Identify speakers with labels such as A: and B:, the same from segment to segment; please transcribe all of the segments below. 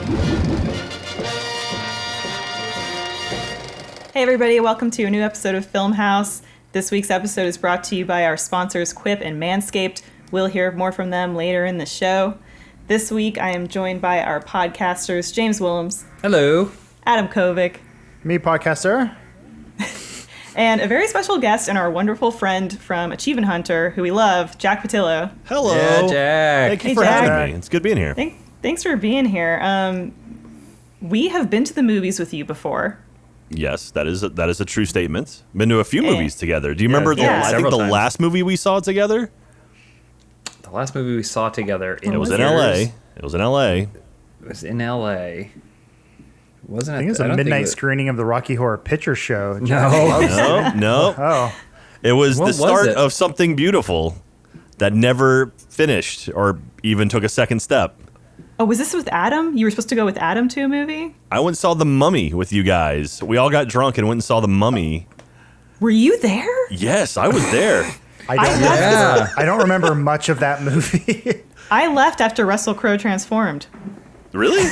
A: Hey everybody, welcome to a new episode of Funhaus. This week's episode is brought to you by our sponsors Quip and Manscaped. We'll hear more from them later in the show. This week I am joined by our podcasters James Willems.
B: Hello.
A: Adam Kovic.
C: Me, podcaster.
A: And a very special guest and our wonderful friend from Achievement Hunter, who we love, Jack Pattillo.
D: Hello.
B: Yeah, Jack.
D: Thank you
A: Hey,
D: for
A: Jack.
D: having me. It's good being here.
A: Thanks for being here. We have been to the movies with you before.
D: Yes, that is a true statement. Been to a few movies together. Do you remember
A: yeah.
D: I think
B: Several
D: the
B: times.
D: last movie we saw together?
B: The last movie we saw together
D: It was in L.A. It was in L.A.
B: It was in L.A. Wasn't it?
C: I think it was a midnight screening of the Rocky Horror Picture Show.
B: No.
D: No.
C: Oh,
D: It was
B: What
D: the
B: was
D: start
B: it?
D: of something beautiful that never finished or even took a second step.
A: Oh, was this with Adam? You were supposed to go with Adam to a movie?
D: I went and saw The Mummy with you guys. We all got drunk and went and saw The Mummy.
A: Were you there?
D: Yes, I was there.
C: I don't remember much of that movie.
A: I left after Russell Crowe transformed.
D: Really?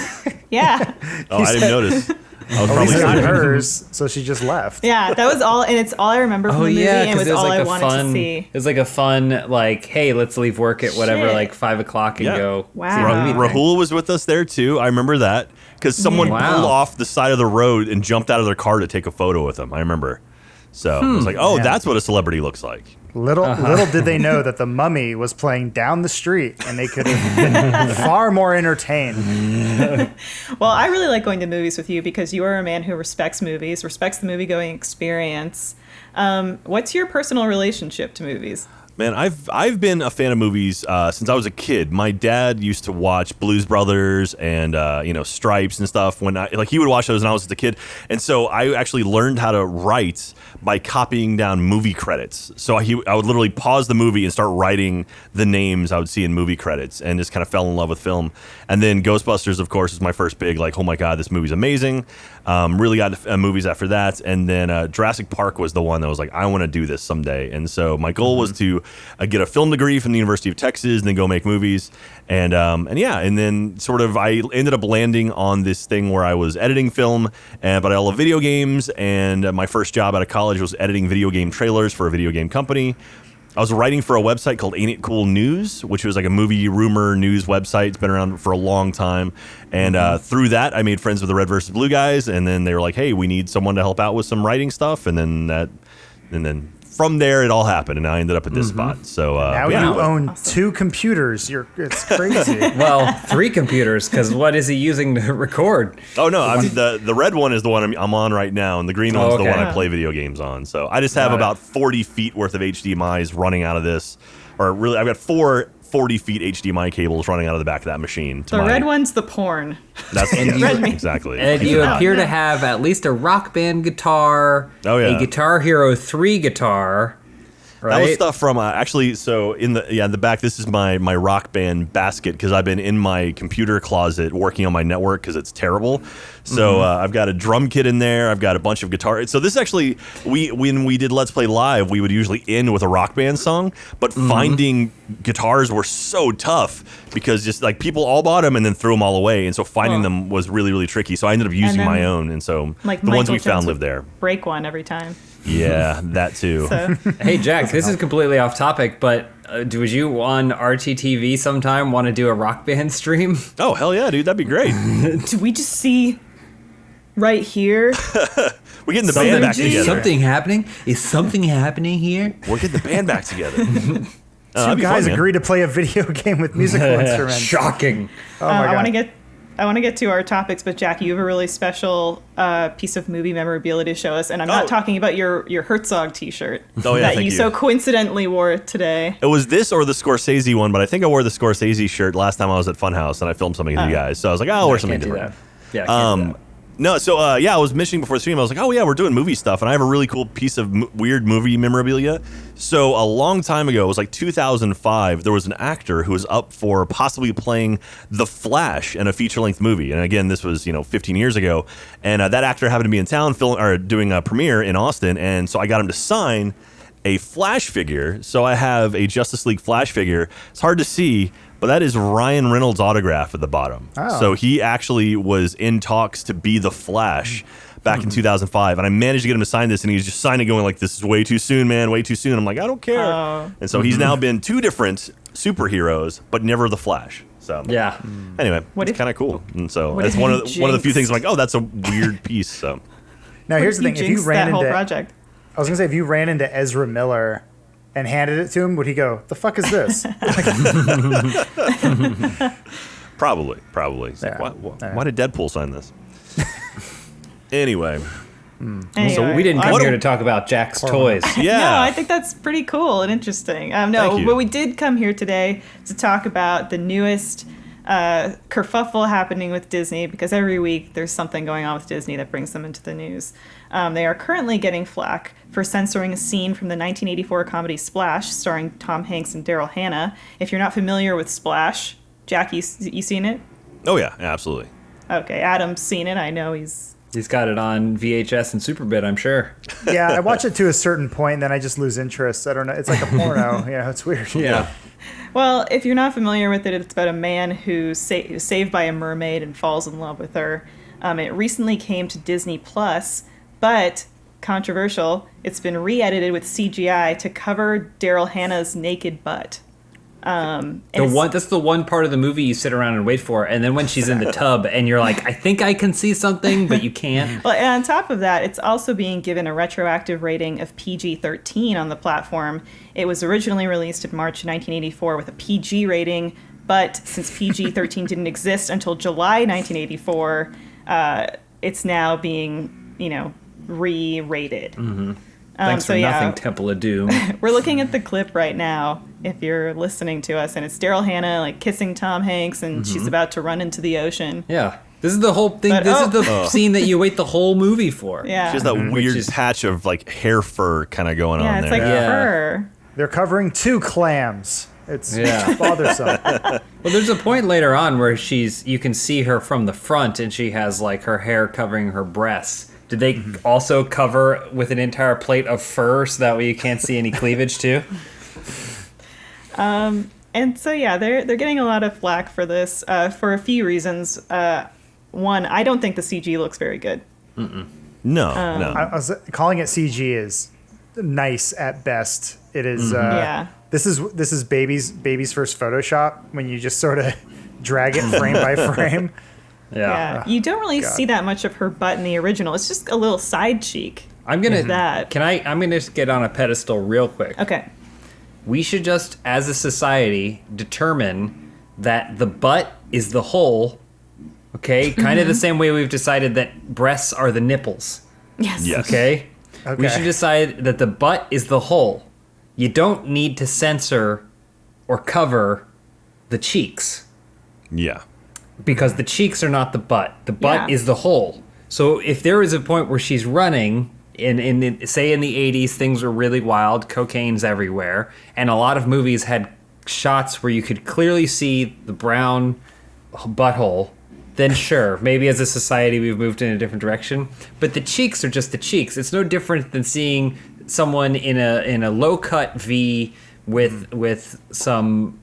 A: Yeah.
D: Oh, I didn't notice. I was
C: At
D: probably
C: least not
D: sleeping.
C: hers, so she just left.
A: Yeah, that was all, and it's all I remember from
B: Oh
A: the movie,
B: yeah,
A: and it was
B: because it was
A: all
B: like
A: I
B: a
A: wanted
B: fun.
A: to see.
B: It was like a fun, like, hey, let's leave work at whatever,
A: Shit.
B: like 5 o'clock and
D: Yeah.
B: go.
A: Wow.
B: see the movie thing.
D: Rahul was with us there too. I remember that because someone
A: Yeah.
B: Wow.
D: pulled off the side of the road and jumped out of their car to take a photo with him. I remember. So I was like, oh,
C: Yeah.
D: that's what a celebrity looks like.
C: Little did they know that The Mummy was playing down the street, and they could have been far more entertained.
A: Well, I really like going to movies with you because you are a man who respects movies, respects the movie-going experience. What's your personal relationship to movies?
D: Man, I've been a fan of movies since I was a kid. My dad used to watch Blues Brothers and Stripes and stuff when he would watch those when I was a kid, and so I actually learned how to write by copying down movie credits. So I would literally pause the movie and start writing the names I would see in movie credits, and just kind of fell in love with film. And then Ghostbusters, of course, is my first big oh my god, this movie's amazing. Really got movies after that, and then Jurassic Park was the one that was like, I want to do this someday. And so my goal was to get a film degree from the University of Texas and then go make movies. And then sort of I ended up landing on this thing where I was editing film, but I love video games, and my first job out of college was editing video game trailers for a video game company. I was writing for a website called Ain't It Cool News, which was like a movie rumor news website. It's been around for a long time. And through that, I made friends with the Red vs. Blue guys. And then they were like, hey, we need someone to help out with some writing stuff. And then from there, it all happened. And I ended up at this spot. So
C: Now
D: yeah.
C: you own 2 computers. It's crazy.
B: Well, 3 computers, because what is he using to record?
D: Oh, no, the red one is the one I'm on right now. And the green one's the
B: okay.
D: one I play video games on. So I just have
B: Got it.
D: about 40 feet worth of HDMIs running out of this. Or really, I've got 4 40 feet HDMI cables running out of the back of that machine.
A: The red one's the porn.
D: That's exactly.
B: And you appear to have at least a Rock Band guitar,
D: Oh, yeah.
B: a Guitar Hero 3 guitar, right?
D: That was stuff from actually. So in the back, this is my Rock Band basket because I've been in my computer closet working on my network because it's terrible. So I've got a drum kit in there. I've got a bunch of guitar. So this actually, when we did Let's Play Live, we would usually end with a Rock Band song, but finding guitars were so tough because just like people all bought them and then threw them all away, and so finding them was really, really tricky. So I ended up using
A: then,
D: my own, and so
A: Like
D: the ones
A: Michael
D: we found
A: Jones
D: live there.
A: Break one every time.
D: Yeah, that too.
A: So
B: Hey, Jack, this is completely off topic, but would you on RTTV sometime want to do a Rock Band stream?
D: Oh hell yeah, dude, that'd be great.
A: do we just see right here?
D: We're getting the band back together.
B: Something happening? Is something happening here?
D: We're getting the band back together.
C: 2
D: that'd be fun,
C: guys
D: man.
C: agreed to play a video game with musical instruments.
B: Shocking.
C: Oh my
A: I want
C: god.
A: to get to our topics, but Jack, you have a really special piece of movie memorabilia to show us, and I'm not
D: Oh.
A: talking about your Herzog T-shirt
D: Oh, yeah,
A: that
D: thank
A: you
D: you.
A: so coincidentally wore today.
D: It was this or the Scorsese one, but I think I wore the Scorsese shirt last time I was at Funhaus and I filmed something with you guys. So I was like, oh, I'll wear something
B: Can't do
D: different.
B: that. Yeah, can't do that.
D: No, so I was mentioning before the stream, I was like, oh yeah, we're doing movie stuff, and I have a really cool piece of weird movie memorabilia. So a long time ago, it was like 2005, there was an actor who was up for possibly playing The Flash in a feature-length movie. And again, this was 15 years ago, and that actor happened to be in town doing a premiere in Austin, and so I got him to sign a Flash figure. So I have a Justice League Flash figure. It's hard to see, but that is Ryan Reynolds' autograph at the bottom.
C: Oh.
D: So he actually was in talks to be the Flash back in 2005, and I managed to get him to sign this, and he was just signing, going like, "This is way too soon, man, way too soon." I'm like, I don't care. And so he's now been 2 different superheroes, but never the Flash. So
B: Yeah.
D: anyway,
A: What
D: it's
A: if-
D: kind of cool, and so
A: what
D: it's
A: if
D: one
A: he
D: of the few things
A: jinxed-
D: I'm like, oh, that's a weird piece. So
C: Now, here's the thing: if you
A: jinxed
C: ran
A: that whole
C: into,
A: project.
C: I was gonna say, if you ran into Ezra Miller and handed it to him, would he go, "The fuck is this"?
D: probably. It's like,
C: Yeah.
D: why did Deadpool sign this? Anyway,
A: Anyway,
B: We didn't come
D: What
B: here
D: a-
B: to talk about Jack's toys.
D: yeah.
A: No, I think that's pretty cool and interesting.
D: Thank
A: No,
D: you.
A: but we did come here today to talk about the newest kerfuffle happening with Disney, because every week there's something going on with Disney that brings them into the news. They are currently getting flack for censoring a scene from the 1984 comedy Splash, starring Tom Hanks and Daryl Hannah. If you're not familiar with Splash, Jack, you seen it?
D: Oh yeah, absolutely.
A: Okay, Adam's seen it. I know he's...
B: He's got it on VHS and Superbit, I'm sure.
C: Yeah, I watch it to a certain point, then I just lose interest. I don't know. It's like a porno. It's weird.
B: Yeah.
A: Well, if you're not familiar with it, it's about a man who's saved by a mermaid and falls in love with her. It recently came to Disney Plus, but controversial, it's been re-edited with CGI to cover Daryl Hannah's naked butt.
B: That's the one part of the movie you sit around and wait for, and then when she's in the tub and you're like, I think I can see something, but you can't.
A: Well, and on top of that, it's also being given a retroactive rating of PG-13 on the platform. It was originally released in March 1984 with a PG rating, but since PG-13 didn't exist until July 1984, it's now being, re-rated.
B: Thanks
A: so
B: for
A: yeah.
B: nothing, Temple of Doom.
A: We're looking at the clip right now, if you're listening to us, and it's Daryl Hannah kissing Tom Hanks, and she's about to run into the ocean.
B: Yeah. This is the whole thing.
A: But-
B: This is the scene that you wait the whole movie for.
A: Yeah.
D: She has that weird
B: is-
D: patch of hair fur kind of going
A: Yeah,
D: on
A: it's
D: there.
A: like
B: Yeah.
A: fur.
C: They're covering 2 clams. It's
B: Yeah.
C: bothersome.
B: Well, there's a point later on where you can see her from the front, and she has her hair covering her breasts. Did they also cover with an entire plate of fur so that way you can't see any cleavage too?
A: And so yeah, they're getting a lot of flack for this for a few reasons. One, I don't think the CG looks very good.
D: No.
C: I was calling it CG is nice at best. It is.
A: Yeah.
C: This is baby's first Photoshop when you just sort of drag it frame by frame.
A: Yeah, you don't really see that much of her butt in the original. It's just a little side cheek.
B: I'm gonna
A: That.
B: I'm gonna just get on a pedestal real quick.
A: Okay.
B: We should just, as a society, determine that the butt is the hole. Okay, kind of the same way we've decided that breasts are the nipples.
A: Yes.
D: Yes.
B: Okay?
C: Okay.
B: We should decide that the butt is the hole. You don't need to censor or cover the cheeks,
D: Yeah.
B: because the cheeks are not the butt. The butt
A: Yeah.
B: is the hole. So if there is a point where she's running, say in the 80s, things were really wild, cocaine's everywhere, and a lot of movies had shots where you could clearly see the brown butthole, then sure, maybe as a society we've moved in a different direction. But the cheeks are just the cheeks. It's no different than seeing someone in a low cut V with some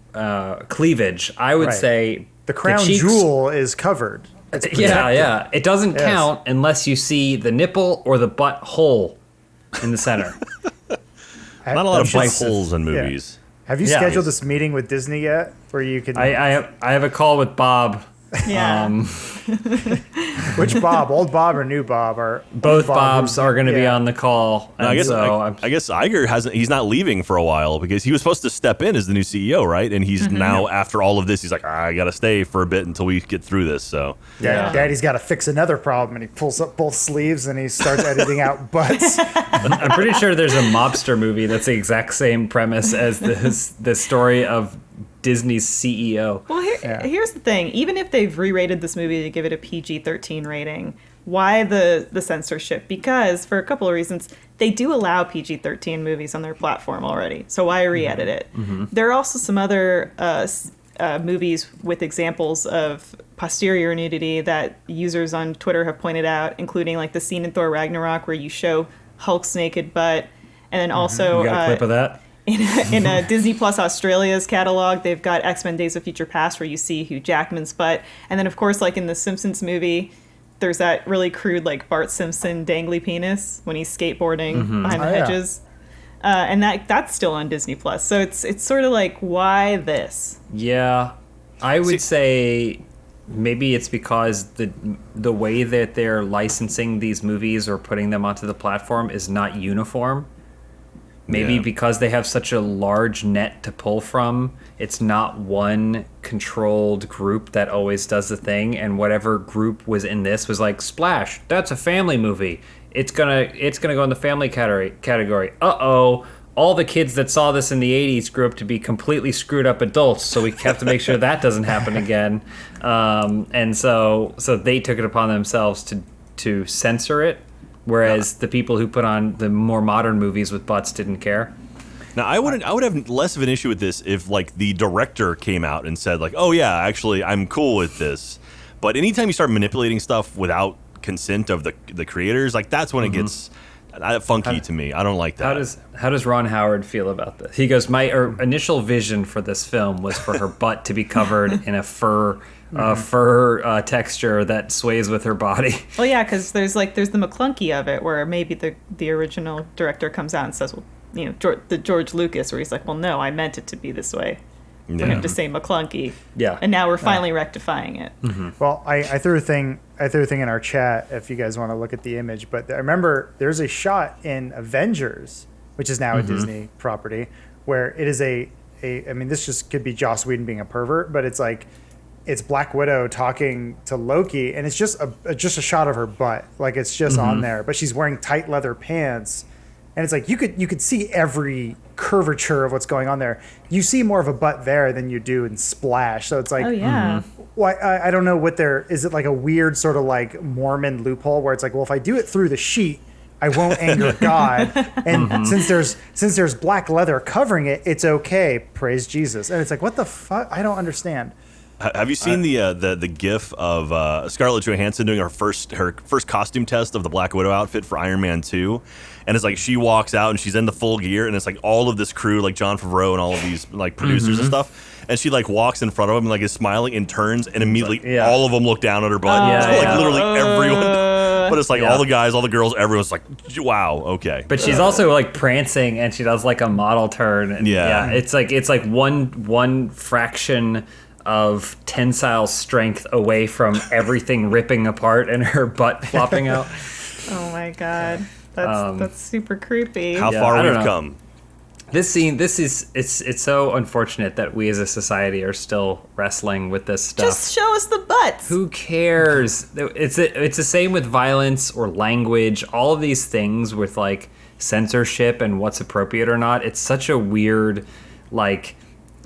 B: cleavage. I would
C: Right.
B: say
C: The crown
B: cheeks-
C: jewel is covered. It's protected.
B: Yeah. It doesn't
C: Yes.
B: count unless you see the nipple or the butt hole in the center.
D: Not a lot of
C: You should-
D: buttholes in movies.
C: Have you
B: Yeah.
C: scheduled this meeting with Disney yet, where you can?
B: I have a call with Bob.
A: Yeah.
C: Which Bob, old Bob or new Bob, or
B: Both
C: Bob
B: Bobs are going to be
C: yeah.
B: on the call.
D: No, I
B: and
D: guess
B: so
D: I guess Iger hasn't. He's not leaving for a while because he was supposed to step in as the new CEO, right? And he's now after all of this, he's like, I got to stay for a bit until we get through this. So
B: Yeah.
C: Daddy's got to fix another problem, and he pulls up both sleeves and he starts editing out butts.
B: I'm pretty sure there's a mobster movie that's the exact same premise as the story of Disney's CEO.
A: Well, here's the thing. Even if they've re-rated this movie to give it a PG-13 rating, why the censorship? Because, for a couple of reasons, they do allow PG-13 movies on their platform already. So why re-edit it? There are also some other movies with examples of posterior nudity that users on Twitter have pointed out, including the scene in Thor Ragnarok where you show Hulk's naked butt. And then also...
B: You got a clip of that?
A: in a Disney Plus Australia's catalog, they've got X-Men Days of Future Past, where you see Hugh Jackman's butt. And then, of course, like in the Simpsons movie, there's that really crude, like, Bart Simpson dangly penis when he's skateboarding behind the hedges. And that's still on Disney Plus. So it's sort of like, why this?
B: Yeah. I would say maybe it's because the way that they're licensing these movies or putting them onto the platform is not uniform. Maybe because they have such a large net to pull from, it's not one controlled group that always does the thing, and whatever group was in this was like, Splash, that's a family movie. It's gonna go in the family category. Uh-oh. All the kids that saw this in the 80s grew up to be completely screwed up adults, so we have to make sure that doesn't happen again. And so they took it upon themselves to censor it, whereas the people who put on the more modern movies with butts didn't care.
D: Now, I would have less of an issue with this if, like, the director came out and said, like, oh, yeah, actually, I'm cool with this. But anytime you start manipulating stuff without consent of the creators, like, that's when it gets funky to me. I don't like that.
B: How does Ron Howard feel about this? He goes, my initial vision for this film was for her butt to be covered in a fur texture that sways with her body.
A: Well, yeah, because there's the McClunky of it, where maybe the original director comes out and says, well, you know, the George Lucas, where he's like, well, no, I meant it to be this way. For him to say McClunky.
B: Yeah.
A: And now we're finally rectifying it.
C: Well, I threw a thing in our chat if you guys want to look at the image, but I remember there's a shot in Avengers, which is now a Disney property, where it is I mean, this just could be Joss Whedon being a pervert, but it's like, it's Black Widow talking to Loki, and it's just a shot of her butt, like it's just on there, but she's wearing tight leather pants, and it's like you could see every curvature of what's going on there. You see more of a butt there than you do in Splash, so it's like,
A: Oh, yeah.
C: why I don't know what is it like a weird sort of like Mormon loophole where it's like, well, if I do it through the sheet, I won't anger God, and since there's black leather covering it, it's okay. Praise Jesus. And it's like, what the fuck? I don't understand.
D: Have you seen the GIF of Scarlett Johansson doing her first costume test of the Black Widow outfit for Iron Man 2? And it's like she walks out and she's in the full gear, and it's like all of this crew, like Jon Favreau and all of these like producers and stuff. And she like walks in front of him and like is smiling and turns, and immediately all of them look down at her butt. Literally everyone. But it's like all the guys, all the girls, everyone's like, wow, okay.
B: But she's also like prancing, and she does like a model turn. And it's like one fraction of tensile strength away from everything ripping apart and her butt flopping out.
A: Oh my God. That's super creepy.
D: How far we've come.
B: This scene, it's so unfortunate that we as a society are still wrestling with this stuff.
A: Just show us the butts.
B: Who cares? It's the same with violence or language, all of these things with like censorship and what's appropriate or not. It's such a weird, like,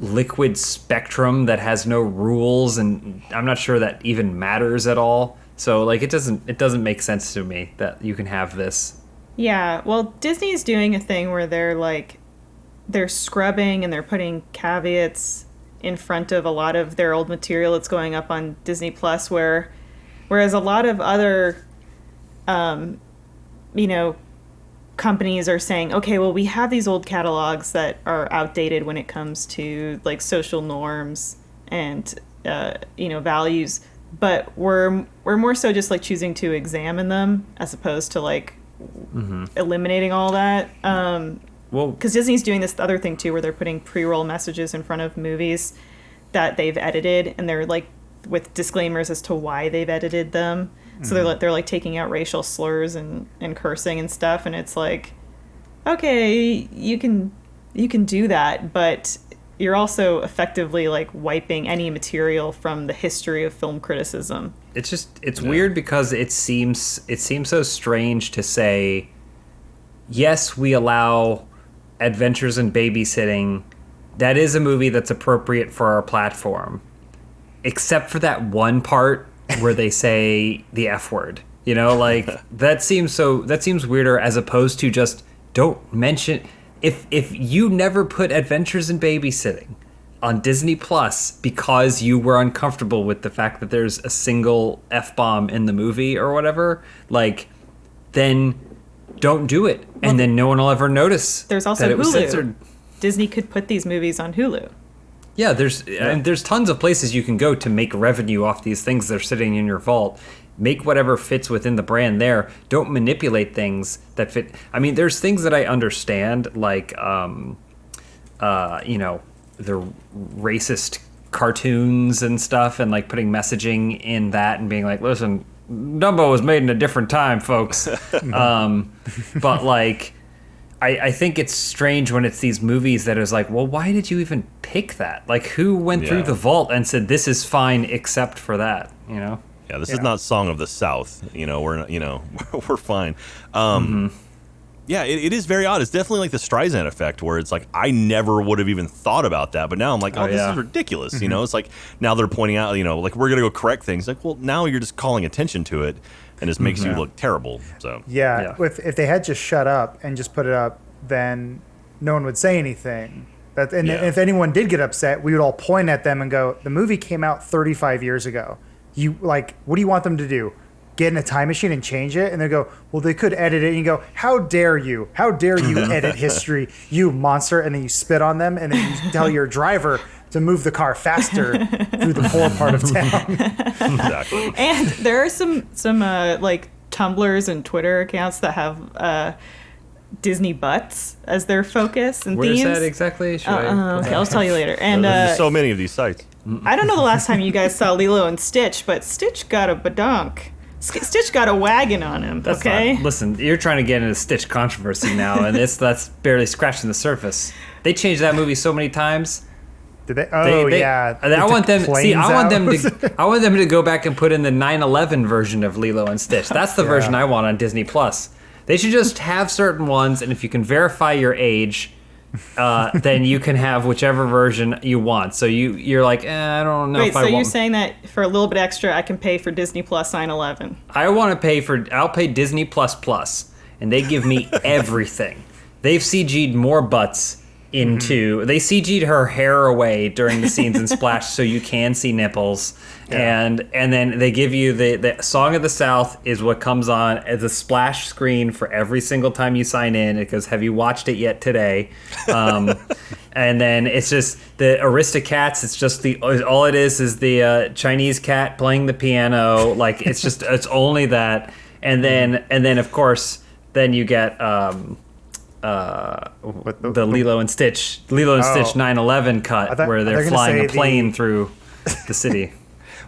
B: liquid spectrum that has no rules, and I'm not sure that even matters at all. So like it doesn't make sense to me that you can have this.
A: Yeah, well, Disney's doing a thing where they're scrubbing and they're putting caveats in front of a lot of their old material that's going up on Disney Plus, whereas a lot of other companies are saying, okay, well, we have these old catalogs that are outdated when it comes to like social norms and values, but we're more so just like choosing to examine them as opposed to like eliminating all that. Well, because Disney's doing this other thing too, where they're putting pre-roll messages in front of movies that they've edited, and they're like with disclaimers as to why they've edited them. So they're like taking out racial slurs and cursing and stuff, and it's like, okay, you can do that, but you're also effectively like wiping any material from the history of film criticism.
B: It's weird because it seems so strange to say, yes, we allow Adventures in Babysitting. That is a movie that's appropriate for our platform, except for that one part where they say the F word. You know, like that seems weirder, as opposed to just don't mention. If you never put Adventures in Babysitting on Disney Plus because you were uncomfortable with the fact that there's a single F-bomb in the movie or whatever, like, then don't do it, and then no one will ever notice.
A: There's also
B: that it was
A: Hulu.
B: censored.
A: Disney could put these movies on Hulu.
B: Yeah, there's tons of places you can go to make revenue off these things that are sitting in your vault. Make whatever fits within the brand there. Don't manipulate things that fit. I mean, there's things that I understand, like, the racist cartoons and stuff, and like putting messaging in that and being like, listen, Dumbo was made in a different time, folks. But like, I think it's strange when it's these movies that is like, well, why did you even pick that? Like, who went through the vault and said this is fine except for that? You know?
D: Yeah, this is not Song of the South. We're not, we're fine. Yeah, it is very odd. It's definitely like the Streisand effect, where it's like I never would have even thought about that, but now I'm like, this is ridiculous. It's like now they're pointing out, like we're gonna go correct things. Like, well, now you're just calling attention to it, and it makes you look terrible. So
C: if they had just shut up and just put it up, then no one would say anything. If anyone did get upset, we would all point at them and go, "The movie came out 35 years ago. What do you want them to do? Get in a time machine and change it?" And they go, "Well, they could edit it." And you go, "How dare you? How dare you edit history, you monster!" And then you spit on them, and then you tell your driver to move the car faster through the poor part of town.
D: Exactly.
A: And there are some like Tumblrs and Twitter accounts that have Disney butts as their focus and themes.
B: Where's that exactly?
A: Okay, I'll tell you later. And
D: there's so many of these sites.
A: I don't know the last time you guys saw Lilo and Stitch, but Stitch got a badunk. Stitch got a wagon on him.
B: Listen, you're trying to get into Stitch controversy now, and that's barely scratching the surface. They changed that movie so many times.
C: Did they? Yeah.
B: I want them. See, I want them to go back and put in the 9/11 version of Lilo and Stitch. That's the version I want on Disney Plus. They should just have certain ones, and if you can verify your age, then you can have whichever version you want. So you're like, I don't know.
A: Wait,
B: if
A: so
B: I want.
A: You're saying that for a little bit extra, I can pay for Disney Plus 9/11?
B: I'll pay Disney Plus, and they give me everything. They've CG'd more butts into. They CG'd her hair away during the scenes in Splash, so you can see nipples. Yeah. And then they give you the Song of the South is what comes on as a splash screen for every single time you sign in. It goes, have you watched it yet today? And then it's just the Aristocats. It's just all it is the Chinese cat playing the piano. Like it's only that. And then of course then you get the Lilo and Stitch 9/11 cut where they're flying a plane through the city.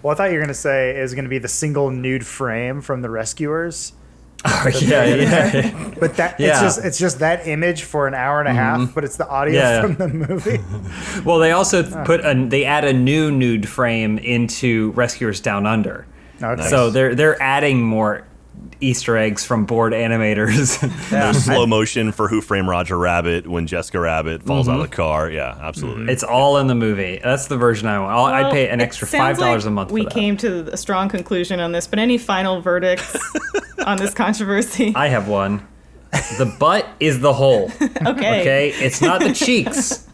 C: Well, I thought you were going to say it was going to be the single nude frame from The Rescuers.
B: Oh, yeah.
C: But it's just that image for an hour and a half, but it's the audio from the movie.
B: Well, they also they add a new nude frame into Rescuers Down Under.
C: Okay.
B: So they're adding more Easter eggs from bored animators.
D: There's slow motion for Who Framed Roger Rabbit when Jessica Rabbit falls out of the car. Yeah, absolutely.
B: It's all in the movie. That's the version I want. I'd pay an extra $5 a month for that.
A: We came to a strong conclusion on this, but any final verdicts on this controversy?
B: I have one. The butt is the hole.
A: Okay.
B: It's not the cheeks.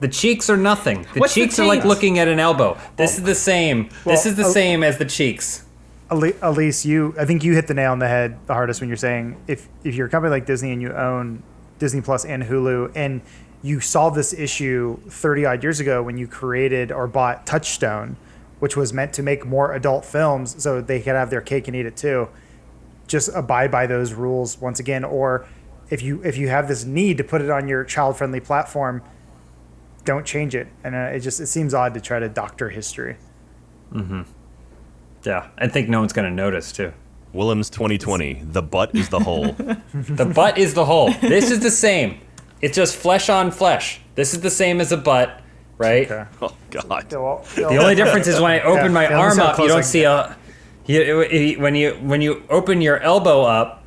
B: The cheeks are nothing. The cheeks are like looking at an elbow. This is the same. This is the same as the cheeks.
C: Elise, I think you hit the nail on the head the hardest when you're saying if you're a company like Disney and you own Disney Plus and Hulu and you solved this issue 30 odd years ago when you created or bought Touchstone, which was meant to make more adult films so they could have their cake and eat it too, just abide by those rules once again. Or if you have this need to put it on your child-friendly platform, don't change it. And it seems odd to try to doctor history.
B: Mm-hmm. Yeah, I think no one's going to notice, too.
D: Willems 2020, the butt is the hole.
B: The butt is the hole. This is the same. It's just flesh on flesh. This is the same as a butt, right?
C: Okay.
D: Oh, God.
B: The only difference is when I open my arm up, you don't see when you open your elbow up,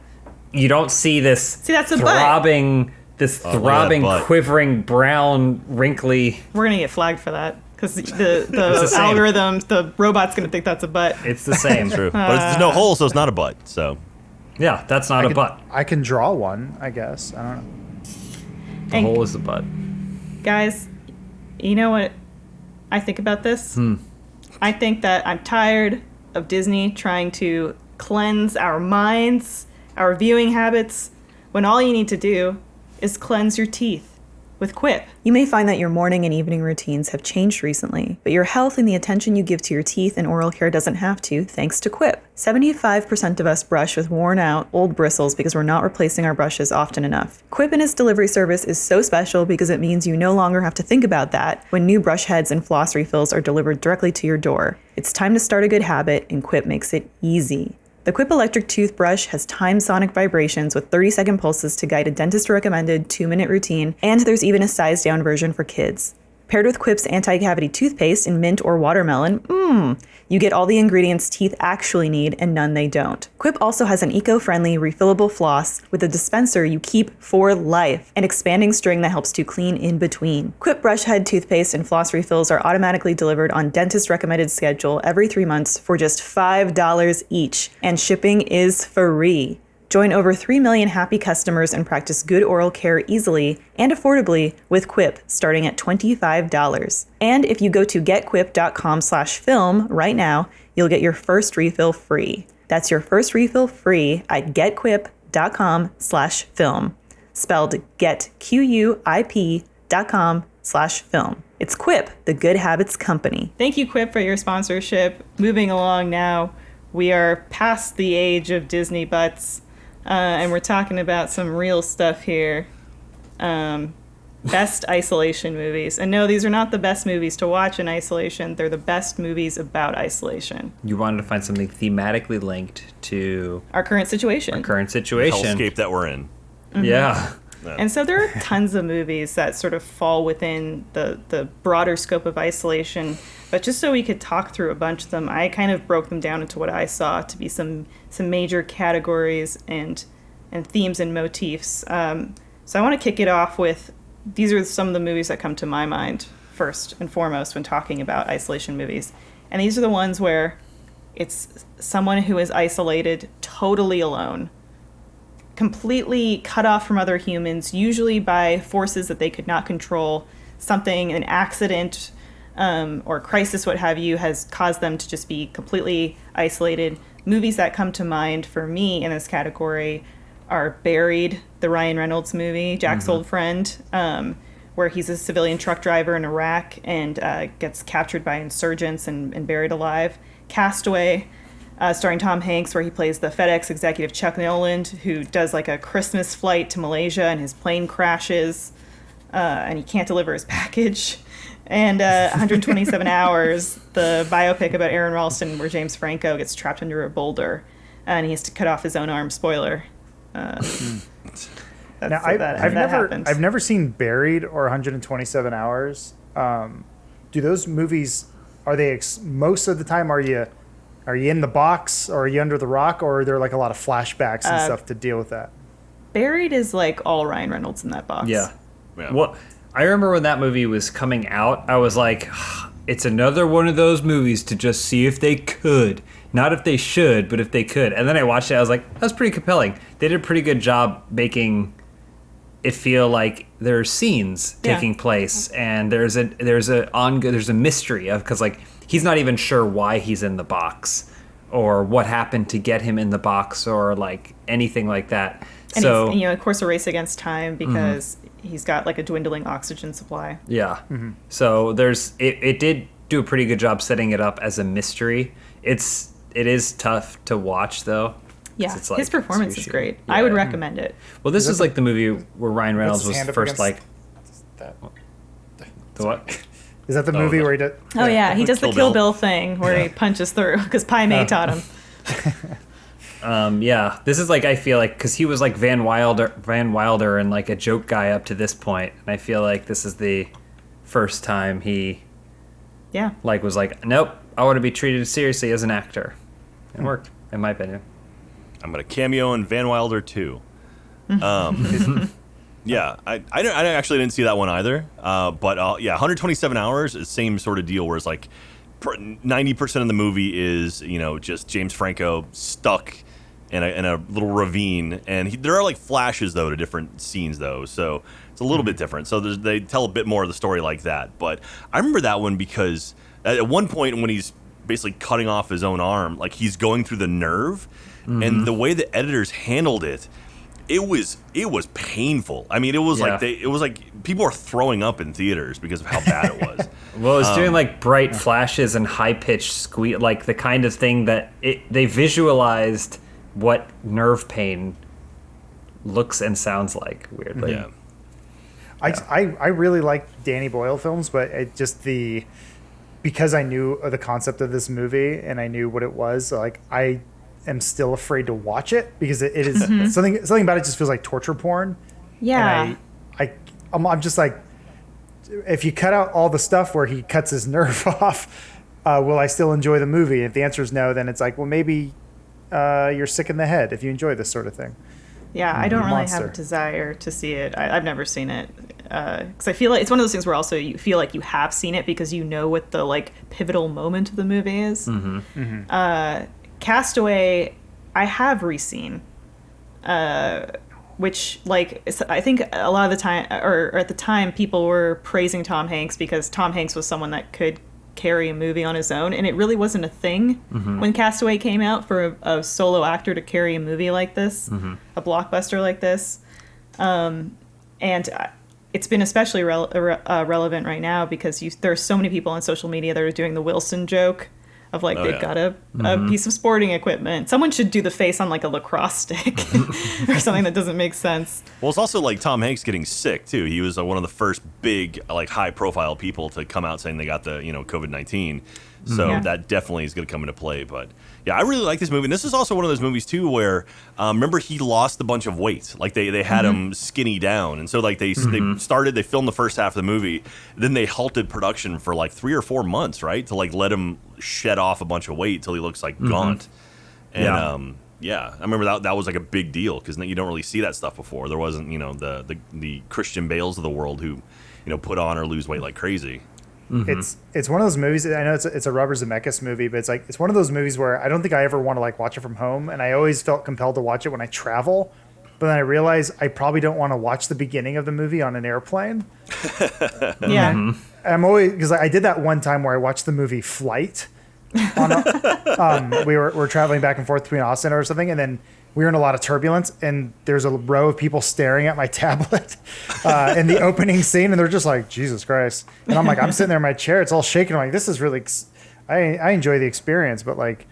B: you don't see this
A: that's a
B: throbbing,
A: butt.
B: quivering, brown, wrinkly.
A: We're going to get flagged for that. Because the algorithm, the robot's going to think that's a butt.
B: It's the same.
D: True. But there's no hole, so it's not a butt. So,
B: yeah, that's not a butt.
C: I can draw one, I guess. I don't know.
B: The hole is the butt.
A: Guys, you know what I think about this? I think that I'm tired of Disney trying to cleanse our minds, our viewing habits, when all you need to do is cleanse your teeth. with Quip. You may find that your morning and evening routines have changed recently, but your health and the attention you give to your teeth and oral care doesn't have to, thanks to Quip. 75% of us brush with worn out, old bristles because we're not replacing our brushes often enough. Quip and its delivery service is so special because it means you no longer have to think about that when new brush heads and floss refills are delivered directly to your door. It's time to start a good habit, and Quip makes it easy. The Quip electric toothbrush has timed sonic vibrations with 30-second pulses to guide a dentist-recommended 2-minute routine, and there's even a sized-down version for kids. Paired with Quip's anti-cavity toothpaste in mint or watermelon, you get all the ingredients teeth actually need and none they don't. Quip also has an eco-friendly, refillable floss with a dispenser you keep for life, and expanding string that helps to clean in between. Quip brush head toothpaste and floss refills are automatically delivered on dentist-recommended schedule every 3 months for just $5 each, and shipping is free. Join over 3 million happy customers and practice good oral care easily and affordably with Quip, starting at $25. And if you go to getquip.com/film right now, you'll get your first refill free. That's your first refill free at getquip.com/film. Spelled getquip.com/film. It's Quip, the Good Habits Company. Thank you, Quip, for your sponsorship. Moving along now, we are past the age of Disney butts. And we're talking about some real stuff here. Best isolation movies. And no, these are not the best movies to watch in isolation. They're the best movies about isolation.
B: You wanted to find something thematically linked to
A: our current situation.
B: The hellscape
D: that we're in.
A: Mm-hmm.
B: Yeah.
A: And so there are tons of movies that sort of fall within the broader scope of isolation. But just so we could talk through a bunch of them, I kind of broke them down into what I saw to be some major categories and themes and motifs. So I want to kick it off with, these are some of the movies that come to my mind first and foremost when talking about isolation movies. And these are the ones where it's someone who is isolated, totally alone, completely cut off from other humans, usually by forces that they could not control. Something, an accident or crisis, what have you, has caused them to just be completely isolated. Movies that come to mind for me in this category are Buried, the Ryan Reynolds movie, Jack's old friend, where he's a civilian truck driver in Iraq and gets captured by insurgents and buried alive. Castaway, starring Tom Hanks, where he plays the FedEx executive Chuck Noland, who does like a Christmas flight to Malaysia and his plane crashes and he can't deliver his package. And 127 Hours, the biopic about Aaron Ralston, where James Franco gets trapped under a boulder and he has to cut off his own arm. Spoiler.
C: Now, I've never seen Buried or 127 Hours. Do those movies, are they most of the time, are you in the box or are you under the rock, or are there like a lot of flashbacks and stuff to deal with that?
A: Buried is like all Ryan Reynolds in that box.
B: Yeah. Well, I remember when that movie was coming out, I was like, it's another one of those movies to just see if they could. Not if they should, but if they could. And then I watched it, I was like, that was pretty compelling. They did a pretty good job making it feel like there's scenes taking place, and there's a mystery of, because like he's not even sure why he's in the box or what happened to get him in the box or like anything like that.
A: And
B: so
A: it's, of course, a race against time because he's got like a dwindling oxygen supply.
B: Yeah. So it did do a pretty good job setting it up as a mystery. It is tough to watch though.
A: Yeah,
B: it's like,
A: his performance is great.
B: Yeah.
A: I would recommend it.
B: Well, this is like the movie where Ryan Reynolds was first like...
C: That.
B: The what?
C: Is that the movie where he did...
A: Oh yeah, he does the Kill Bill thing where he punches through because Pai Mei taught him.
B: Yeah, this is like, I feel like, because he was like Van Wilder and like a joke guy up to this point, and I feel like this is the first time he like was like, nope, I want to be treated seriously as an actor. It worked, in my opinion.
D: I'm going to cameo in Van Wilder 2. Yeah, I actually didn't see that one either. But 127 Hours is the same sort of deal where it's like 90% of the movie is, just James Franco stuck in a little ravine. And there are like flashes, though, to different scenes, though. So it's a little bit different. So they tell a bit more of the story like that. But I remember that one because at one point when he's basically cutting off his own arm, like he's going through the nerve. And the way the editors handled it, It was painful. I mean, it was like people were throwing up in theaters because of how bad it was.
B: Well, it's doing like bright flashes and high pitched squeak, like the kind of thing that they visualized what nerve pain looks and sounds like. Weirdly,
D: Yeah.
C: I really like Danny Boyle films, but because I knew the concept of this movie and I knew what it was, like I am still afraid to watch it because it is something about it just feels like torture porn.
A: Yeah.
C: And I'm just like, if you cut out all the stuff where he cuts his nerve off, will I still enjoy the movie? If the answer is no, then it's like, well, maybe you're sick in the head if you enjoy this sort of thing.
A: Yeah, I don't really
C: Monster.
A: have a desire to see it. I've never seen it because I feel like it's one of those things where also you feel like you have seen it because you know what the like pivotal moment of the movie is. Castaway, I have re-seen, which like I think a lot of the time, or at the time, people were praising Tom Hanks because Tom Hanks was someone that could carry a movie on his own, and it really wasn't a thing when Castaway came out for a solo actor to carry a movie like this, a blockbuster like this, and it's been especially relevant right now because there are so many people on social media that are doing the Wilson joke of like they've got a piece of sporting equipment. Someone should do the face on like a lacrosse stick or something that doesn't make sense.
D: Well, it's also like Tom Hanks getting sick too. He was one of the first big, like, high-profile people to come out saying they got the COVID-19. So that definitely is going to come into play. But yeah, I really like this movie. And this is also one of those movies too where remember he lost a bunch of weight. Like they had him skinny down, and so like they filmed the first half of the movie, then they halted production for like 3 or 4 months, right, to like let him shed off a bunch of weight till he looks like gaunt. And I remember that was like a big deal because you don't really see that stuff before. There wasn't the Christian Bales of the world who put on or lose weight like crazy.
C: It's one of those movies. I know it's a Robert Zemeckis movie, but it's one of those movies where I don't think I ever want to like watch it from home, and I always felt compelled to watch it when I travel. But then I realized I probably don't want to watch the beginning of the movie on an airplane.
A: Yeah.
C: I'm always, because I did that one time where I watched the movie Flight. We were traveling back and forth between Austin or something, and then we were in a lot of turbulence, and there's a row of people staring at my tablet in the opening scene, and they're just like, Jesus Christ. And I'm like, I'm sitting there in my chair, it's all shaking. I'm like, this is really, I enjoy the experience, but like,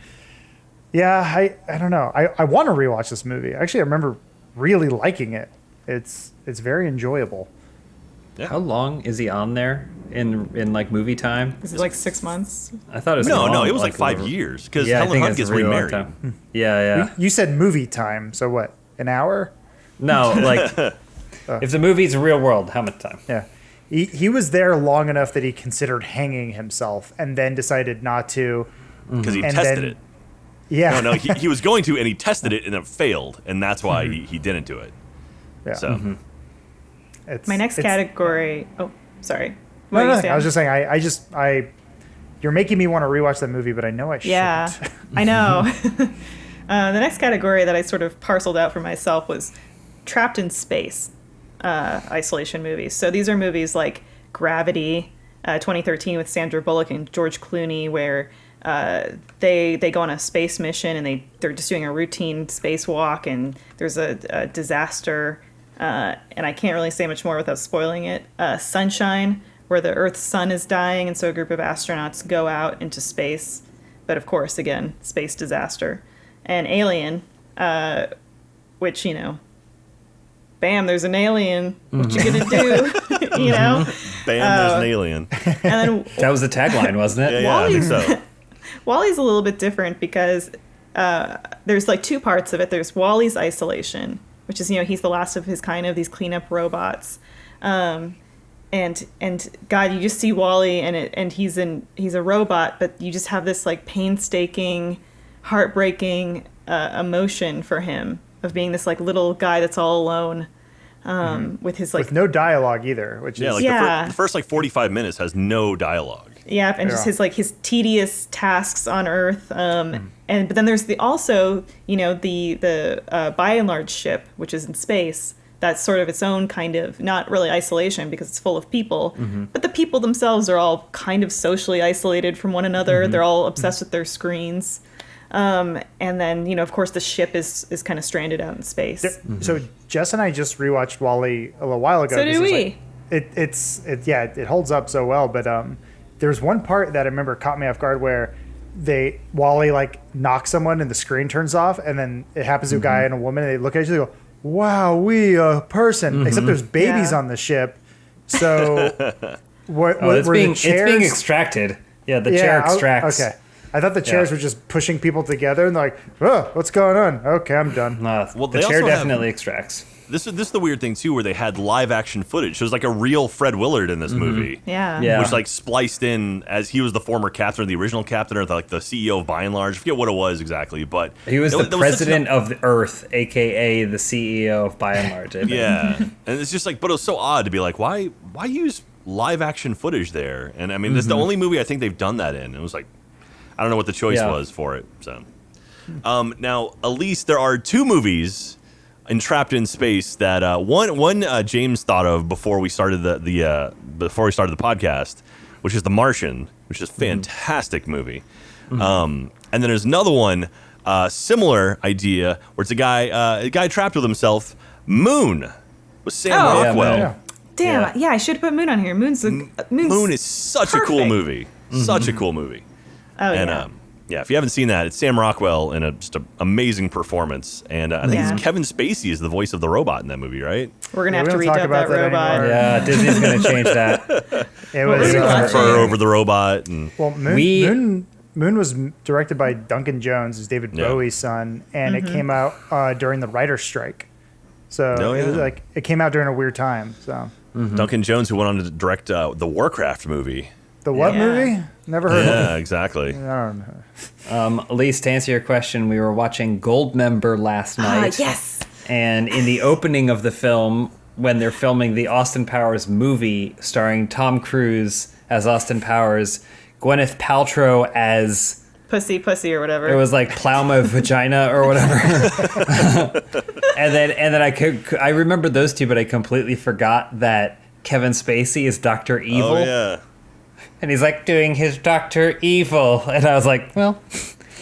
C: yeah, I don't know. I want to rewatch this movie. Actually, I remember really liking it. It's very enjoyable.
B: Yeah. How long is he on there in like movie time?
A: Is it like 6 months?
B: I thought it was
D: no, it was like 5 years because Helen Hunt gets remarried.
B: Yeah.
C: You said movie time, so what? An hour?
B: No, like if the movie's real world, how much time?
C: Yeah. He was there long enough that he considered hanging himself and then decided not to.
D: Because he tested it.
C: Yeah.
D: No, he was going to, and he tested it, and it failed, and that's why he didn't do it.
C: Yeah.
D: So.
A: My next category. Oh, sorry.
C: No, I was just saying. You're making me want to rewatch that movie, but I know I shouldn't.
A: Yeah, I know. The next category that I sort of parceled out for myself was trapped in space isolation movies. So these are movies like Gravity, 2013 with Sandra Bullock and George Clooney, where they go on a space mission and they're just doing a routine spacewalk, and there's a disaster. And I can't really say much more without spoiling it. Sunshine, where the Earth's sun is dying, and so a group of astronauts go out into space. But of course, again, space disaster. And Alien, which, bam, there's an alien. What you gonna do?
D: Bam, there's an alien.
A: And then
B: that was the tagline, wasn't it?
D: Yeah, I think so.
A: Wally's a little bit different because there's like two parts of it. There's Wally's isolation, which is, he's the last of his kind of these cleanup robots. And God, you just see Wally and he's a robot, but you just have this like painstaking, heartbreaking emotion for him of being this like little guy that's all alone with his like...
C: With no dialogue either, which is...
D: The first like 45 minutes has no dialogue.
A: Yeah, and just his tedious tasks on Earth, but then there's the by and large ship, which is in space. That's sort of its own kind of, not really isolation because it's full of people, but the people themselves are all kind of socially isolated from one another. They're all obsessed with their screens, And then, of course, the ship is kind of stranded out in space.
C: So Jess and I just rewatched WALL-E a little while ago.
A: So did we.
C: It holds up so well. But there's one part that I remember caught me off guard where WALL-E like knocks someone and the screen turns off, and then it happens to a guy and a woman, and they look at each other and go, "Wow, we a person." Except there's babies on the ship. So
B: it's being extracted. Yeah, the chair extracts.
C: Okay. I thought the chairs were just pushing people together, and they're like, "Oh, what's going on?" Okay, I'm done.
B: Well, the chair definitely extracts.
D: This is the weird thing too, where they had live action footage. So it was like a real Fred Willard in this movie.
A: Yeah.
D: Which like spliced in as he was the former captain, or the original captain, or the CEO of By and Large. I forget what it was exactly, but
B: he was the president of the Earth, aka the CEO of By and Large.
D: Yeah, and it's just like, but it was so odd to be like, why use live action footage there? And I mean, this is the only movie I think they've done that in. It was like, I don't know what the choice was for it. So, now Elise, there are two movies entrapped in space that one James thought of before we started the podcast, which is The Martian, which is a fantastic movie. And then there's another one, similar idea, where it's a guy trapped with himself, Moon, with Sam Rockwell.
C: Yeah.
A: Damn, yeah, I should put Moon on here. Moon
D: is such a cool movie. Such a cool movie.
A: Oh,
D: and, if you haven't seen that, it's Sam Rockwell in just an amazing performance. And I think it's Kevin Spacey is the voice of the robot in that movie, right?
A: We're going to have to redub that robot.
C: Anymore.
B: Yeah, Disney's going to change that.
C: It was
D: fur over the robot. And
C: Moon was directed by Duncan Jones, who's David Bowie's son, and it came out during the writer's strike. So it was like it came out during a weird time. So
D: Duncan Jones, who went on to direct the Warcraft movie.
C: The what movie? Never heard of it.
D: Yeah, exactly.
C: I don't know.
B: Elise, to answer your question, we were watching Goldmember last night.
A: Yes.
B: And in the opening of the film, when they're filming the Austin Powers movie starring Tom Cruise as Austin Powers, Gwyneth Paltrow as
A: Pussy or whatever.
B: It was like Plouma Vagina or whatever. and then I remember those two, but I completely forgot that Kevin Spacey is Dr. Evil.
D: Oh, yeah.
B: And he's like doing his Dr. Evil. And I was like, well.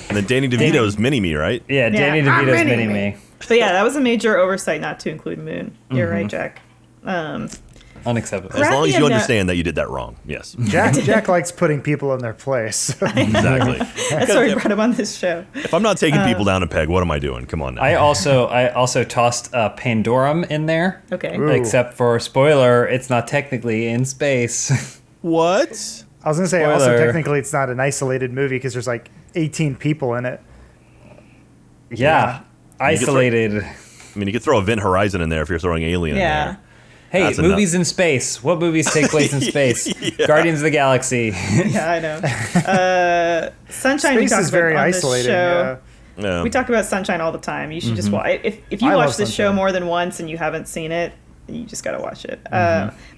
D: And then Danny DeVito's Mini-Me, right?
B: Yeah, Danny DeVito's Mini-Me.
A: But yeah, that was a major oversight not to include Moon. You're right, Jack.
B: Unacceptable.
D: As long as you understand that you did that wrong. Yes.
C: Jack likes putting people in their place.
D: Exactly.
A: That's why we brought him on this show.
D: If I'm not taking people down a peg, what am I doing? Come on now.
B: I also tossed Pandorum in there.
A: Okay.
C: Ooh.
B: Except for, spoiler, it's not technically in space.
D: What?
C: I was going to say,
B: Spoiler.
C: also, technically, it's not an isolated movie because there's like 18 people in it.
B: Yeah. Isolated.
D: I mean, you could throw Event Horizon in there if you're throwing Alien in there.
B: Hey,
D: That's
B: movies in space. What movies take place in space? Guardians of the Galaxy.
A: Yeah, I know. Sunshine, we
C: Space
A: talked
C: is
A: about
C: very
A: on this
C: isolating.
A: show.
D: Yeah.
A: We talk about Sunshine all the time. You should just watch. If you
C: I
A: watch
C: love
A: this show
C: Sunshine.
A: more than once and you haven't seen it, you just got to watch it.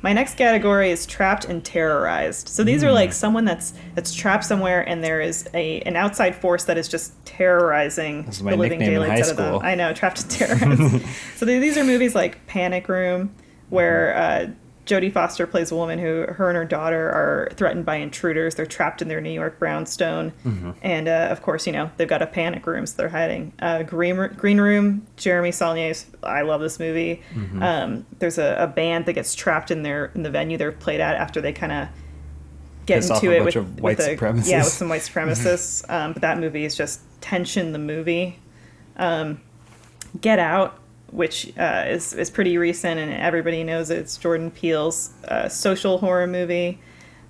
A: My next category is trapped and terrorized. So these are like someone that's trapped somewhere, and there is an outside force that is just terrorizing
B: This is my
A: the living
B: nickname in
A: daylights
B: high
A: out of them.
B: school.
A: I know, trapped and terrorized. So these are movies like Panic Room, where Jodie Foster plays a woman who her and her daughter are threatened by intruders. They're trapped in their New York brownstone. And, of course, they've got a panic room, so they're hiding. Green Room, Jeremy Saulnier's, I love this movie. There's a band that gets trapped in the venue they're played at after they kind of get
B: Piss off
A: into
B: a
A: it
B: bunch
A: with
B: of white
A: with
B: supremacists.
A: Yeah, with some white supremacists. But that movie is just tension, the movie. Get Out, which is pretty recent and everybody knows it. It's Jordan Peele's social horror movie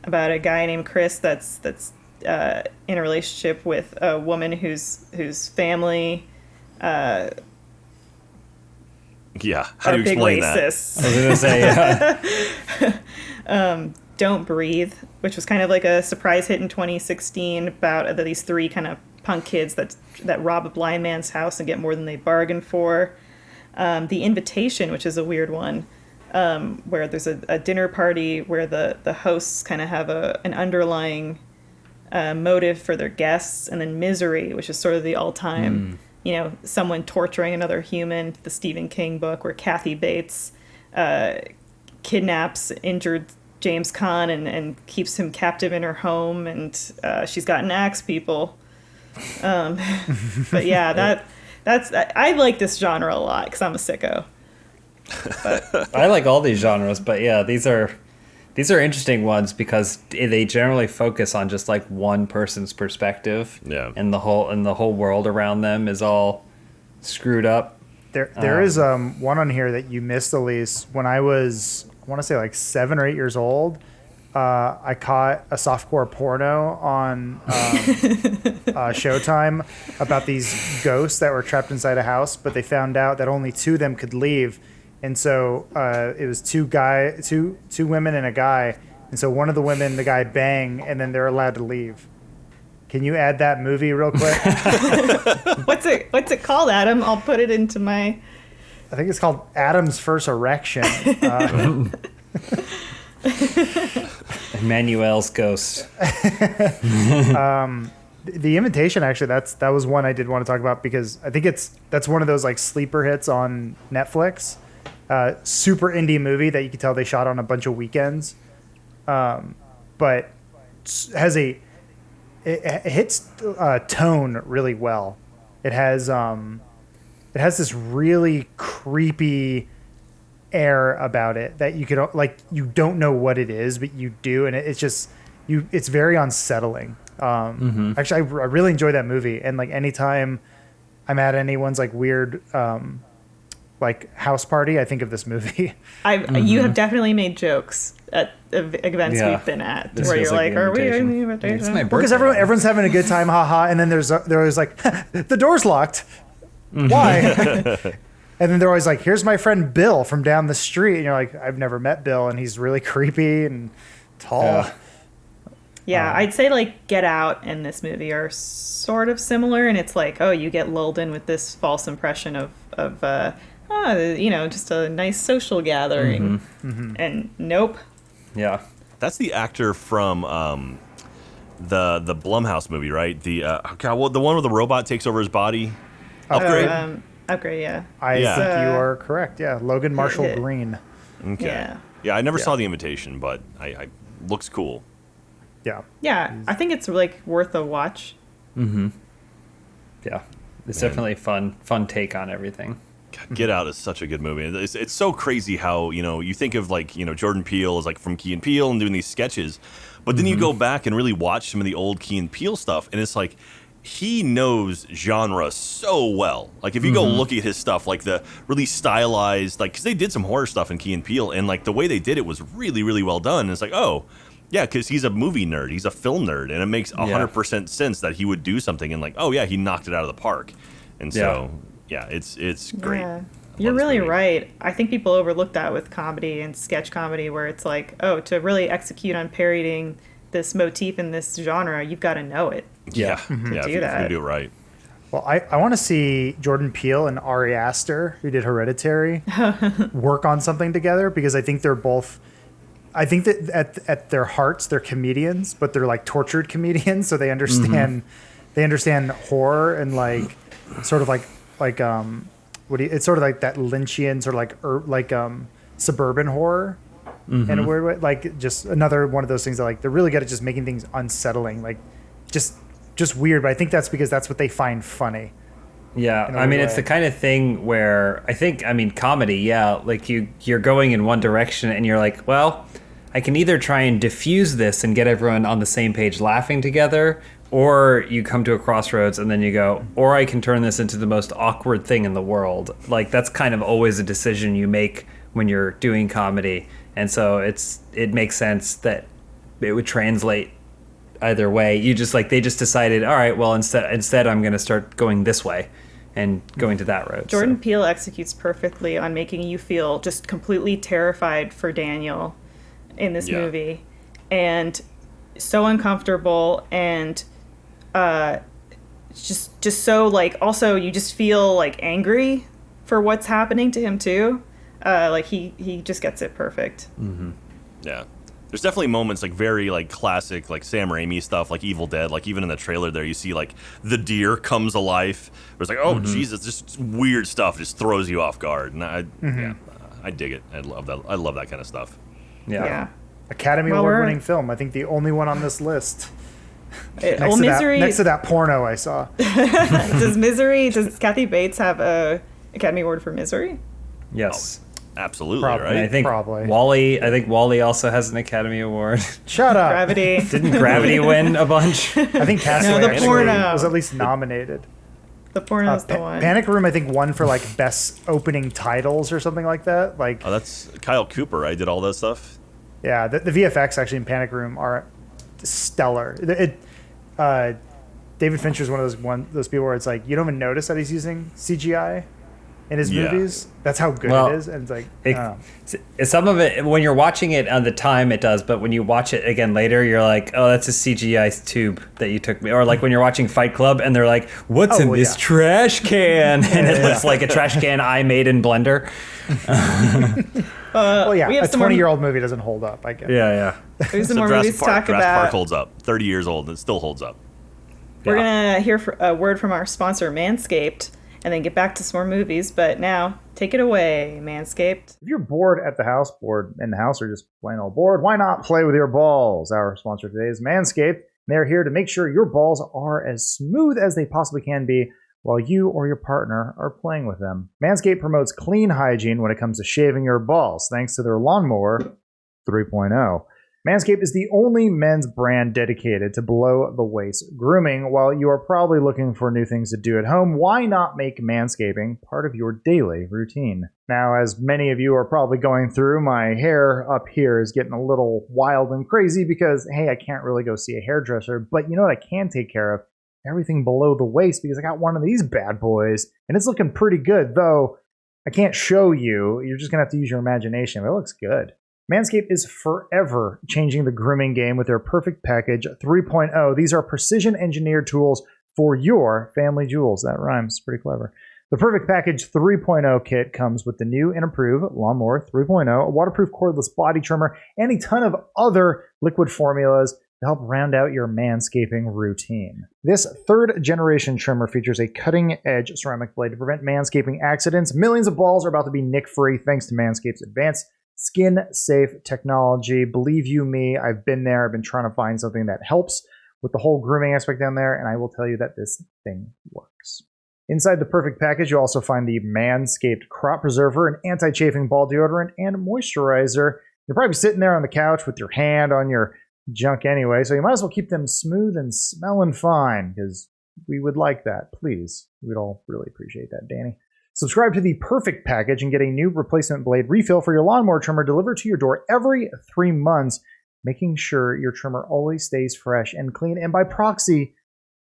A: about a guy named Chris that's in a relationship with a woman whose family
D: Yeah. How do
A: are
D: you
A: big
D: explain that?
A: racists.
B: I was going to say,
A: Don't Breathe, which was kind of like a surprise hit in 2016 about these three kind of punk kids that rob a blind man's house and get more than they bargained for. The Invitation, which is a weird one, where there's a dinner party where the hosts kind of have an underlying motive for their guests, and then Misery, which is sort of the all-time, someone torturing another human, the Stephen King book, where Kathy Bates kidnaps injured James Caan and keeps him captive in her home, and she's gotten axe people. But yeah, I like this genre a lot because I'm a sicko. But
B: I like all these genres, but yeah, these are interesting ones because they generally focus on just like one person's perspective.
D: Yeah.
B: And the whole world around them is all screwed up.
C: There is one on here that you missed, Elise. When I was, I want to say like 7 or 8 years old, I caught a softcore porno on Showtime about these ghosts that were trapped inside a house, but they found out that only 2 of them could leave. And so it was two women and a guy. And so one of the women, the guy bang, and then they're allowed to leave. Can you add that movie real quick?
A: what's it called, Adam? I'll put it into my...
C: I think it's called Adam's First Erection.
B: Emmanuel's Ghost.
C: The Invitation, actually, that was one I did want to talk about because I think that's one of those like sleeper hits on Netflix. Super indie movie that you can tell they shot on a bunch of weekends, but it hits tone really well. It has this really creepy air about it that you could like you don't know what it is, but you do, and it's very unsettling. Actually, I really enjoy that movie, and like anytime I'm at anyone's like weird like house party, I think of this movie.
A: You have definitely made jokes at events we've been at
B: This
A: where you're
B: feels like
A: like, "Are we in the
B: It's
A: invitation?"
B: my
C: Because
B: birthday.
C: everyone's having a good time, haha, and then they're always like, the door's locked. Why? And then they're always like, here's my friend Bill from down the street, and you're like, I've never met Bill, and he's really creepy and tall.
A: Yeah, I'd say like Get Out and this movie are sort of similar, and it's like, oh, you get lulled in with this false impression of just a nice social gathering, and nope.
B: Yeah.
D: That's the actor from the Blumhouse movie, right? The the one where the robot takes over his body. Upgrade.
A: Upgrade, yeah.
C: I think you are correct. Yeah, Logan Marshall Green.
D: Okay.
A: Yeah.
D: Yeah, I never saw The Invitation, but I looks cool.
C: Yeah.
A: Yeah, I think it's like worth a watch.
B: Yeah. It's definitely a fun take on everything.
D: Get Out is such a good movie. It's so crazy how, you think of like, Jordan Peele is like from Key and Peele and doing these sketches, but then you go back and really watch some of the old Key and Peele stuff, and it's like he knows genre so well. Like if you go look at his stuff, like the really stylized, like because they did some horror stuff in Key and Peele, and like the way they did it was really, really well done. And it's like, oh, yeah, because he's a movie nerd, he's a film nerd, and it makes 100% sense that he would do something and like, oh yeah, he knocked it out of the park. And so it's great.
A: Yeah. You're really right. I think people overlook that with comedy and sketch comedy, where it's like, oh, to really execute on parodying this motif in this genre, you've got to know it.
D: Yeah,
A: do
D: if you
A: that.
D: do it right.
C: Well, I want to see Jordan Peele and Ari Aster, who did Hereditary, work on something together, because I think they're both. I think that at their hearts they're comedians, but they're like tortured comedians, so they understand horror and like sort of like it's sort of like that Lynchian sort of like suburban horror in a weird way, like just another one of those things that like they're really good at just making things unsettling, like just weird, but I think that's because that's what they find funny.
B: Yeah, I mean, it's the kind of thing where comedy, like you're going in one direction and you're like, well, I can either try and diffuse this and get everyone on the same page laughing together, or you come to a crossroads and then you go, or I can turn this into the most awkward thing in the world. Like that's kind of always a decision you make when you're doing comedy. And so it makes sense that it would translate either way. They just decided, all right, well, instead I'm going to start going this way and going to that road.
A: Jordan Peele executes perfectly on making you feel just completely terrified for Daniel in this movie, and so uncomfortable, and just so like, also you just feel like angry for what's happening to him too. Like he just gets it perfect.
D: Yeah. There's definitely moments like very like classic like Sam Raimi stuff, like Evil Dead, like even in the trailer there you see like the deer comes alive. It's like, oh Jesus, just weird stuff just throws you off guard. And I dig it. I love that kind of stuff.
A: Yeah.
C: Academy Award winning film. I think the only one on this list. Next to that porno I saw.
A: Does Kathy Bates have a Academy Award for Misery?
B: Yes.
D: Absolutely,
C: Probably.
D: right?
B: I think
C: Probably.
B: Wally also has an Academy Award.
C: Shut up.
A: Gravity.
B: Didn't Gravity win a bunch?
C: I think Castaway
A: the
C: actually
A: porno.
C: was at least nominated.
A: The porno's the one.
C: Panic Room, I think, won for like best opening titles or something like that. Like,
D: Oh, that's Kyle Cooper, right? Did all that stuff?
C: yeah, the VFX actually in Panic Room are stellar. David Fincher's one of those people where it's like you don't even notice that he's using CGI in his
D: Yeah.
C: movies. That's how good
B: Well,
C: it is, and it's like I don't know.
B: Some of it, when you're watching it at the time, it does, but when you watch it again later, you're like, oh, that's a CGI tube that you took me. Or like when you're watching Fight Club and they're like, what's in this trash can? And it looks like a trash can I made in Blender.
C: Well, yeah,
A: we have
C: a
A: some more-
C: 20-year-old movie doesn't hold up. I guess.
B: Yeah.
A: There's some
D: So
A: more movies to talk
D: Jurassic Park
A: about.
D: holds up. 30 years old and it still holds up.
A: We're going to hear a word from our sponsor, Manscaped, and then get back to some more movies. But now, take it away, Manscaped.
C: If you're bored at the house, bored in the house, or just plain old bored, why not play with your balls? Our sponsor today is Manscaped. They're here to make sure your balls are as smooth as they possibly can be while you or your partner are playing with them. Manscaped promotes clean hygiene when it comes to shaving your balls, thanks to their Lawnmower 3.0. Manscaped is the only men's brand dedicated to below-the-waist grooming. While you are probably looking for new things to do at home, why not make manscaping part of your daily routine? Now, as many of you are probably going through, my hair up here is getting a little wild and crazy because, hey, I can't really go see a hairdresser, but you know what I can take care of? Everything below the waist, because I got one of these bad boys, and it's looking pretty good, though I can't show you. You're just going to have to use your imagination, but it looks good. Manscaped is forever changing the grooming game with their Perfect Package 3.0. These are precision-engineered tools for your family jewels. That rhymes. Pretty clever. The Perfect Package 3.0 kit comes with the new and improved Lawnmower 3.0, a waterproof cordless body trimmer, and a ton of other liquid formulas to help round out your manscaping routine. This third-generation trimmer features a cutting-edge ceramic blade to prevent manscaping accidents. Millions of balls are about to be nick-free thanks to Manscaped's advanced skin-safe technology. Believe you me, I've been there. I've been trying to find something that helps with the whole grooming aspect down there, and I will tell you that this thing works. Inside the Perfect Package, you'll also find the Manscaped Crop Preserver, an anti-chafing ball deodorant, and moisturizer. You're probably sitting there on the couch with your hand on your junk anyway, so you might as well keep them smooth and smelling fine, because we would like that, please. We'd all really appreciate that, Danny. Subscribe to the Perfect Package and get a new replacement blade refill for your lawnmower trimmer delivered to your door every 3 months, making sure your trimmer always stays fresh and clean, and by proxy,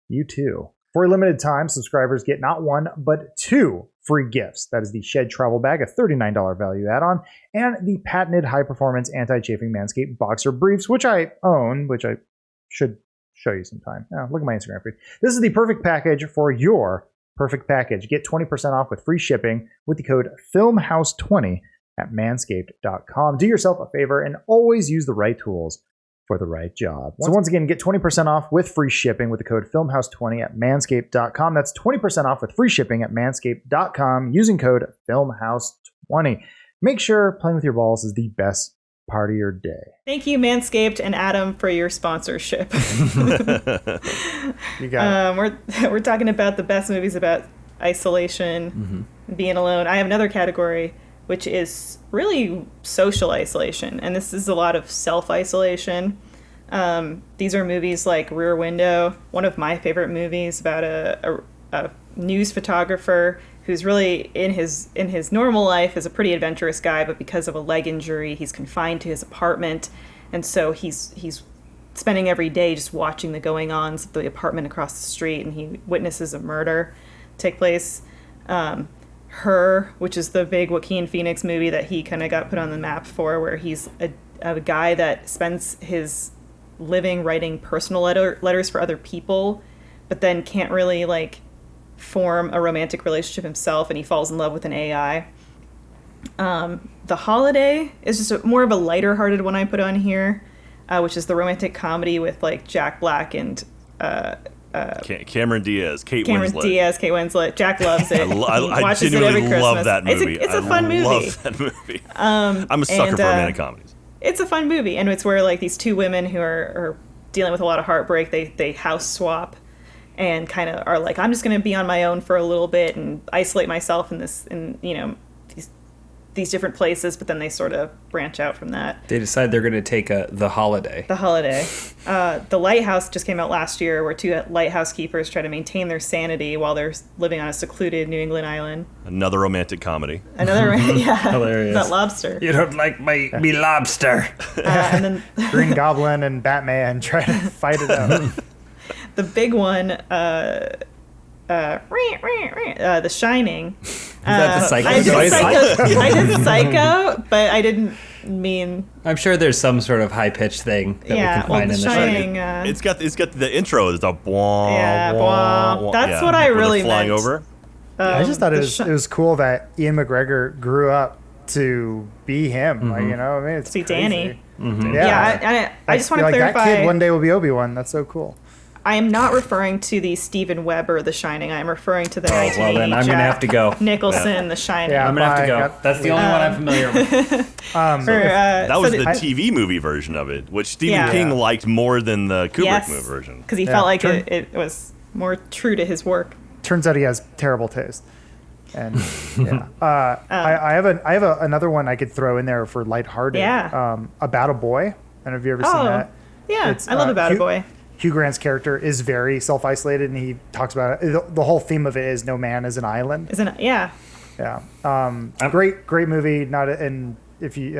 C: you too. For a limited time, subscribers get not one, but 2 free gifts. That is the Shed Travel Bag, a $39 value add-on, and the patented high-performance anti-chafing Manscaped Boxer Briefs, which I own, which I should show you sometime. Look at my Instagram feed. This is the perfect package for your Perfect Package. Get 20% off with free shipping with the code FILMHOUSE20 at manscaped.com. Do yourself a favor and always use the right tools for the right job. So once again, get 20% off with free shipping with the code FILMHOUSE20 at manscaped.com. That's 20% off with free shipping at manscaped.com using code FILMHOUSE20. Make sure playing with your balls is the best part of your day.
A: Thank you, Manscaped and Adam, for your sponsorship.
C: You got it.
A: We're talking about the best movies about isolation, being alone. I have another category, which is really social isolation, and this is a lot of self-isolation. These are movies like Rear Window, one of my favorite movies about a news photographer who's really in his normal life is a pretty adventurous guy, but because of a leg injury, he's confined to his apartment, and so he's spending every day just watching the going-ons of the apartment across the street, and he witnesses a murder take place. Her, which is the big Joaquin Phoenix movie that he kind of got put on the map for, where he's a guy that spends his living writing personal letters for other people, but then can't really form a romantic relationship himself, and he falls in love with an AI. The Holiday is just more of a lighter-hearted one I put on here, which is the romantic comedy with Jack Black and
D: Cameron Diaz, Kate Winslet.
A: Jack loves it.
D: I genuinely love that movie.
A: It's a fun movie.
D: I love that movie. I'm a sucker for romantic comedies.
A: It's a fun movie, and it's where these two women who are dealing with a lot of heartbreak. They house swap and kind of are like, I'm just going to be on my own for a little bit and isolate myself in these different places, but then they sort of branch out from that.
B: They decide they're going to take the holiday.
A: The holiday. The Lighthouse just came out last year, where two lighthouse keepers try to maintain their sanity while they're living on a secluded New England island.
D: Another romantic comedy.
A: Another, yeah.
B: Hilarious.
A: That lobster.
B: You don't like me lobster.
A: And then
C: Green Goblin and Batman try to fight it out.
A: the big one, The Shining.
B: Is that the Psycho
A: I did
B: noise?
A: Psycho, but I didn't mean.
B: I'm sure there's some sort of high-pitched thing that we can find
A: The
B: in the
A: Shining.
B: show.
D: It's got the intro. It's a bwah,
A: Yeah,
D: wah,
A: bwah.
D: wah.
A: That's what I
D: where they're
A: really
D: flying
A: meant.
D: over.
C: I just thought it
A: The
C: was cool that Ian McGregor grew up to be him. Like, I mean, it's
A: See
C: crazy.
A: Danny.
C: Yeah,
A: I just want to
C: like,
A: clarify.
C: that kid one day will be Obi-Wan. That's so cool.
A: I am not referring to the Steven Weber The Shining. I am referring to the 1980
B: Well, then I'm going to have to go.
A: Nicholson The Shining.
C: Yeah.
B: I'm going to have to go.
C: Got-
B: That's the only one I'm familiar with.
D: That was
A: so
D: the TV movie version of it, which Stephen
A: Yeah.
D: King liked more than the Kubrick movie version.
A: because he
C: Yeah,
A: felt like
C: sure.
A: it was more true to his work.
C: Turns out he has terrible taste. And yeah, I have another one I could throw in there for lighthearted.
A: Yeah.
C: About a Boy. I don't know if you've ever seen that.
A: Yeah,
C: It's,
A: I love About a
C: Hugh-
A: Boy.
C: Hugh Grant's character is very self-isolated, and he talks about it. The whole theme of it is no man is an island.
A: Isn't it? Yeah.
C: Yeah. Great movie. And if you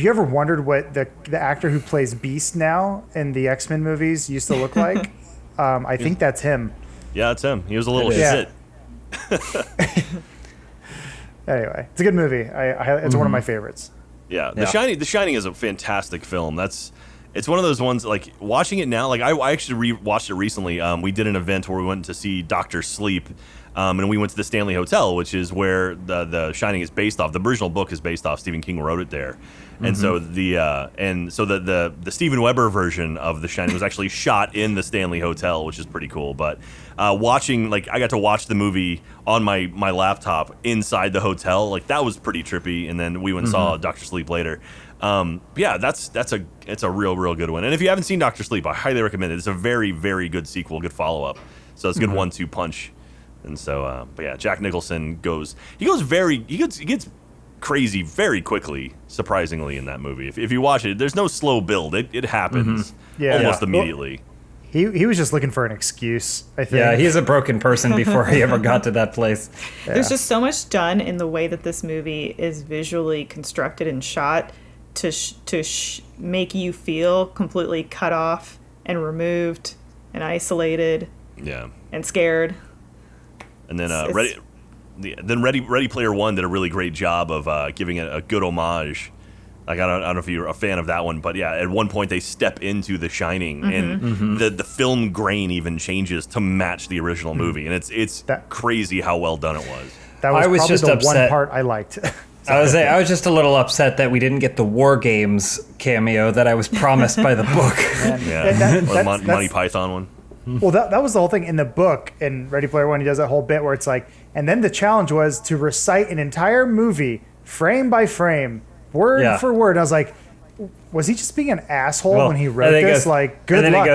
C: ever wondered what the actor who plays Beast now in the X-Men movies used to look like, I think that's him.
D: Yeah, it's him. He was a little
C: Yeah.
D: shit.
C: Anyway, it's a good movie. It's one of my favorites.
D: Yeah,
B: Yeah.
D: The Shining is a fantastic film. It's one of those ones, like, watching it now, like, I actually watched it recently. We did an event where we went to see Doctor Sleep, and we went to the Stanley Hotel, which is where the Shining is based off. The original book is based off. Stephen King wrote it there. And so the Steven Weber version of The Shining was actually shot in the Stanley Hotel, which is pretty cool. But watching, like, I got to watch the movie on my laptop inside the hotel. Like, that was pretty trippy. And then we went and saw Doctor Sleep later. Yeah, it's a real good one. And if you haven't seen Doctor Sleep, I highly recommend it. It's a very, very good sequel, good follow-up. So it's a good 1-2 punch. And so, but yeah, Jack Nicholson he gets crazy very quickly, surprisingly, in that movie. If you watch it, there's no slow build. It happens almost immediately.
C: He was just looking for an excuse, I think.
B: Yeah, he's a broken person before he ever got to that place.
A: There's just so much done in the way that this movie is visually constructed and shot to make you feel completely cut off and removed and isolated
D: Yeah.
A: and scared.
D: And then
A: It's-
D: Ready Player One did a really great job of giving it a good homage. Like, I don't know if you're a fan of that one, but yeah, at one point they step into The Shining, and the film grain even changes to match the original movie, and it's crazy how well done it was.
C: That was
B: I was
C: probably
B: just
C: the
B: upset.
C: one part I liked.
B: I was just a little upset that we didn't get the War Games cameo that I was promised by the book.
D: Yeah,
C: And that-
D: or the
C: that's-
D: Monty Python one.
C: Well, that was the whole thing in the book. In Ready Player One, he does that whole bit where it's like, and then the challenge was to recite an entire movie frame by frame, word
B: Yeah.
C: for word. And I was like, was he just being an asshole
B: Well,
C: when he
B: and
C: wrote
B: then it
C: this?
B: goes-
C: Like, good
B: and then
C: luck.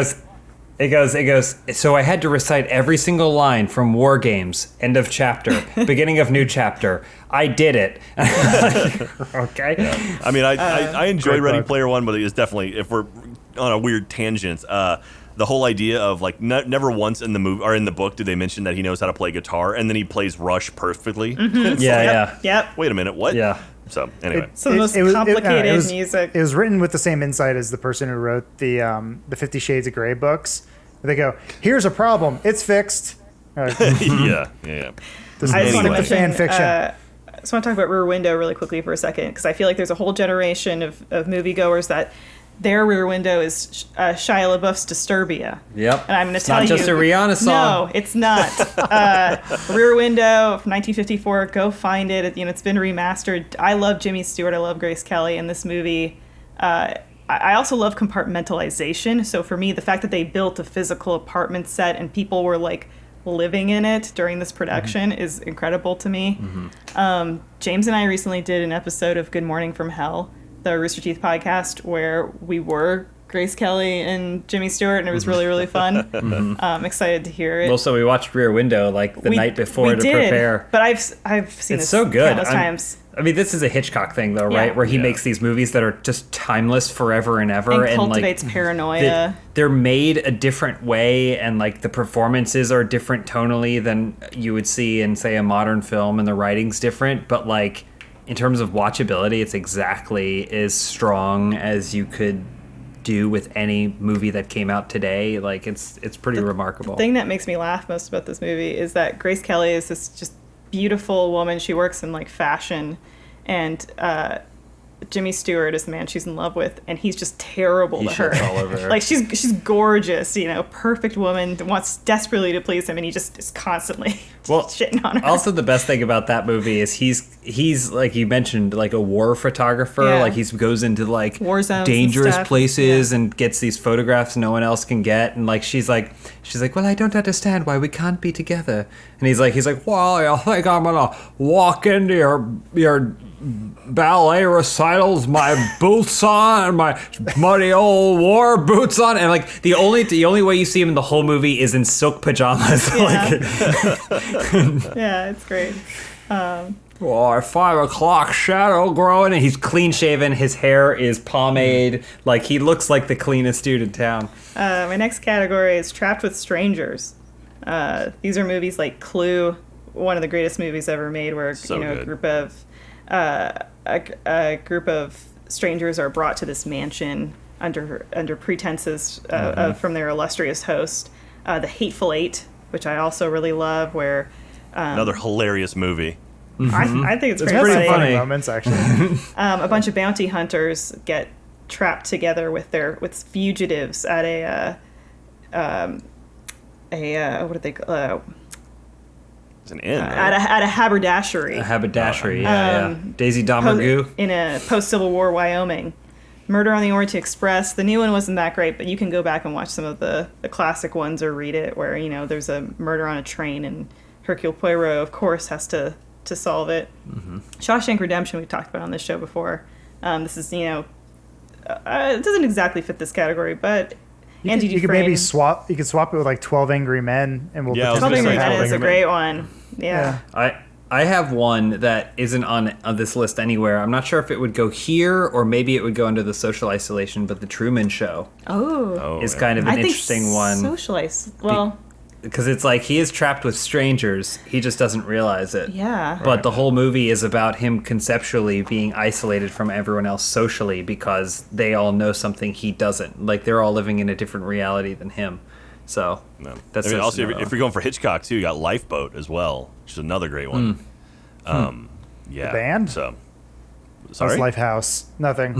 B: it goes. So I had to recite every single line from War Games, end of chapter, beginning of new chapter. I did it. Okay.
D: I mean, I enjoy
C: Great
D: Ready
C: book.
D: Player One, but it's definitely, if we're on a weird tangent, the whole idea of, like, never once in the movie or in the book do they mention that he knows how to play guitar, and then he plays Rush perfectly. It's
B: Yeah,
D: like,
B: yeah.
A: Yep.
D: wait a minute, what?
B: Yeah.
D: So anyway,
A: Some of the most complicated music.
C: It was written with the same insight as the person who wrote the 50 Shades of Grey books. They go, here's a problem, it's fixed.
D: yeah.
C: This
A: I
C: is
A: just want to
C: the fan
A: mention,
C: fiction.
A: I just want to talk about Rear Window really quickly for a second, because I feel like there's a whole generation of moviegoers that their Rear Window is Shia LaBeouf's Disturbia.
B: Yep.
A: And I'm going to
B: It's
A: tell
B: not
A: you.
B: just a Rihanna song.
A: No, it's not. Rear Window from 1954. Go find it. It's been remastered. I love Jimmy Stewart. I love Grace Kelly in this movie. I also love compartmentalization. So for me, the fact that they built a physical apartment set and people were like living in it during this production is incredible to me. James and I recently did an episode of Good Morning from Hell, the Rooster Teeth podcast, where we were Grace Kelly and Jimmy Stewart, and it was really, really fun. I'm excited to hear it.
B: Well, so we watched Rear Window like the night before to prepare.
A: But I've seen
B: It's
A: this
B: so good.
A: countless times.
B: I mean, this is a Hitchcock thing, though, right? Where he makes these movies that are just timeless forever and ever,
A: And cultivates
B: like,
A: paranoia.
B: They're made a different way, and like the performances are different tonally than you would see in, say, a modern film, and the writing's different. But like in terms of watchability, it's exactly as strong as you could do with any movie that came out today. Like it's pretty remarkable.
A: The thing that makes me laugh most about this movie is that Grace Kelly is this just beautiful woman. She works in like fashion, and Jimmy Stewart is the man she's in love with, and he's just terrible to her.
B: All over her.
A: Like she's gorgeous, perfect woman, wants desperately to please him, and he just is constantly shitting on her.
B: Also, the best thing about that movie is he's like you mentioned, like a war photographer.
A: Yeah.
B: Like he goes into like
A: war zones,
B: dangerous
A: and
B: places and gets these photographs no one else can get. And like she's like, well, I don't understand why we can't be together. And he's like, well, I think I'm gonna walk into your ballet recitals, my boots on, my muddy old war boots on, and like the only way you see him in the whole movie is in silk pajamas.
A: Yeah, it's great.
B: Well, at 5 o'clock, shadow growing, and he's clean shaven. His hair is pomade. Like he looks like the cleanest dude in town.
A: My next category is Trapped with Strangers. These are movies like Clue, one of the greatest movies ever made, where
D: good.
A: a group of strangers are brought to this mansion under pretenses from their illustrious host. The Hateful Eight, which I also really love, where
D: another hilarious movie.
A: I think it's pretty
C: Pretty
A: funny.
C: funny moments, actually.
A: A bunch of bounty hunters get trapped together with fugitives at what do they call
D: It's an inn.
A: at a haberdashery.
B: A haberdashery, yeah. Daisy Domergue.
A: In a post-Civil War Wyoming. Murder on the Orient Express. The new one wasn't that great, but you can go back and watch some of the classic ones or read it, where there's a murder on a train and Hercule Poirot, of course, has to solve it. Shawshank Redemption we've talked about on this show before. This is it doesn't exactly fit this category, but
C: You could maybe swap. You could swap it with like 12 Angry Men, and we'll.
D: Yeah, I was
A: 12
D: gonna
A: Angry
D: say
A: Men
D: 12
A: is a
D: Angry
A: great
D: Men.
A: one. Yeah.
B: I have one that isn't on this list anywhere. I'm not sure if it would go here or maybe it would go under the social isolation, but the Truman Show is kind of an interesting one.
A: Socialize. Well,
B: because it's like he is trapped with strangers. He just doesn't realize it.
A: yeah.
B: But the whole movie is about him conceptually being isolated from everyone else socially because they all know something he doesn't. Like they're all living in a different reality than him. So that's
D: also if you're going for Hitchcock too, you got Lifeboat as well, which is another great one. Yeah,
C: The band?
D: So
C: Sorry? That's Lighthouse. Nothing.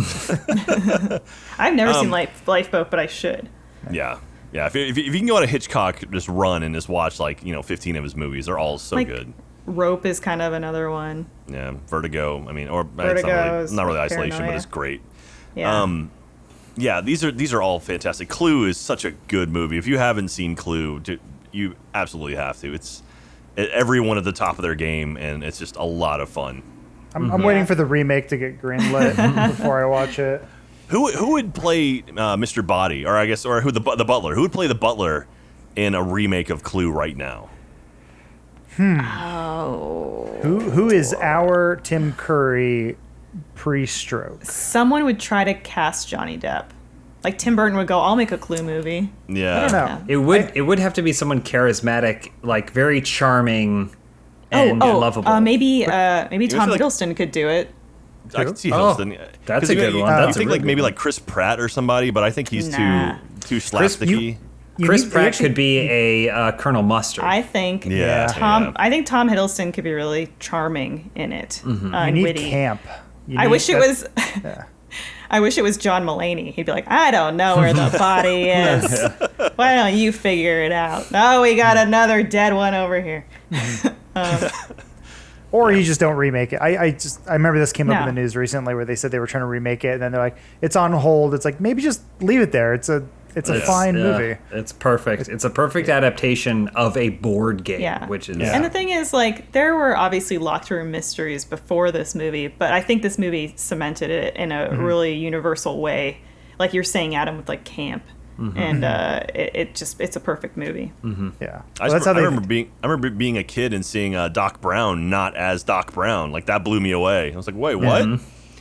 A: I've never seen Lifeboat, but I should.
D: Yeah. Yeah, if you can go on a Hitchcock just run and just watch 15 of his movies, they're all so good.
A: Rope is kind of another one.
D: Yeah, Vertigo. I mean, or
A: Vertigo
D: it's not really isolation,
A: Paranoia.
D: but it's great.
A: Yeah.
D: Yeah, these are all fantastic. Clue is such a good movie. If you haven't seen Clue, you absolutely have to. It's everyone at the top of their game, and it's just a lot of fun.
C: I'm waiting for the remake to get greenlit before I watch it.
D: Who would play Mr. Body, or who the butler? Who would play the butler in a remake of Clue right now?
A: Oh.
C: Who is our Tim Curry pre-stroke?
A: Someone would try to cast Johnny Depp. Like Tim Burton would go, I'll make a Clue movie.
D: Yeah.
C: I don't know.
B: It would have to be someone charismatic, like very charming and lovable.
A: Maybe Tom
D: like-
A: Hiddleston could do it.
D: I can see Hiddleston.
B: That's a good one.
D: You
B: That's a
D: think
B: really
D: maybe
B: good one.
D: like Chris Pratt or somebody, but I think he's
A: Nah.
D: too slapsticky.
B: Chris Pratt could be a Colonel Mustard.
A: I think Tom Hiddleston could be really charming in it.
C: You
A: And
C: need
A: witty.
C: camp.
A: I wish it was John Mulaney. He'd be like, I don't know where the body is. Why don't you figure it out? Oh, we got another dead one over here.
C: Or you just don't remake it. I remember this came up
A: No.
C: in the news recently where they said they were trying to remake it, and then they're like, it's on hold. It's like, maybe just leave it there. It's a fine movie.
B: It's perfect. It's a perfect adaptation of a board game, which is.
D: Yeah.
A: And the thing is, there were obviously locked room mysteries before this movie, but I think this movie cemented it in a really universal way. like you're saying, Adam, with like camp. And it's a perfect movie.
C: Yeah.
D: I remember being a kid and seeing Doc Brown not as Doc Brown. Like, that blew me away. I was like, wait, what?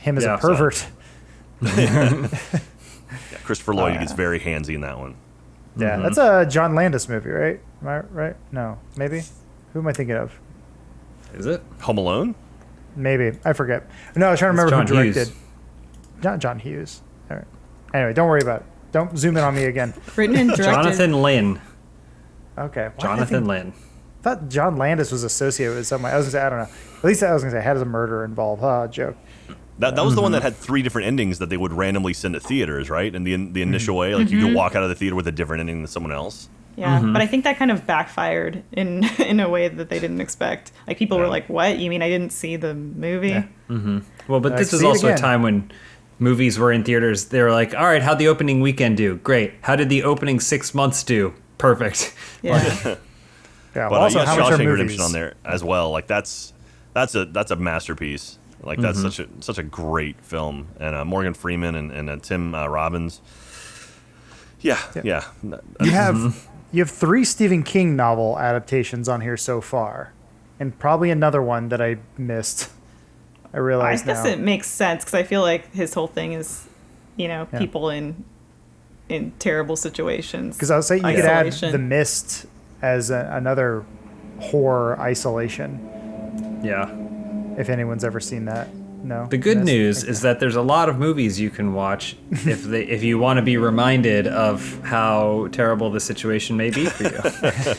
C: Him as a pervert.
D: Christopher Lloyd gets very handsy in that one.
C: Yeah, that's a John Landis movie, right? Am I right? No, maybe. Who am I thinking of?
B: Is it?
D: Home Alone?
C: Maybe. I forget. No, I was trying to remember
B: John
C: who directed.
B: Hughes.
C: Not John Hughes. All right. Anyway, don't worry about it. Don't zoom in on me again.
A: Written and directed.
B: Jonathan Lynn.
C: Okay.
B: Jonathan Lynn.
C: I thought John Landis was associated with somebody. I was going to say, I don't know. At least I was going to say, had a murder involved. Joke.
D: That was the one that had 3 different endings that they would randomly send to theaters, right? And the initial way, like you could walk out of the theater with a different ending than someone else.
A: Yeah, but I think that kind of backfired in a way that they didn't expect. Like, people were like, what? You mean I didn't see the movie?
C: Yeah.
B: Well, but this is also a time when movies were in theaters. They were like, all right, how'd the opening weekend do? Great. How did the opening 6 months do? Perfect.
A: Yeah.
C: Yeah.
D: But
C: Well, also,
D: you got
C: how much are
D: Shawshank
C: movies?
D: Redemption on there as well. Like, that's a masterpiece. Like, that's such a great film. And Morgan Freeman and Tim Robbins. Yeah. You have 3 Stephen King novel adaptations on here so far, and probably another one that I missed. I realize
A: I guess
C: now.
A: it makes sense because I feel like his whole thing is, people in terrible situations.
C: Because I was saying you could add
A: Isolation.
C: The Mist as another horror isolation.
B: Yeah.
C: If anyone's ever seen that, no.
B: The good
C: Mist?
B: news is that there's a lot of movies you can watch if you want to be reminded of how terrible the situation may be for you.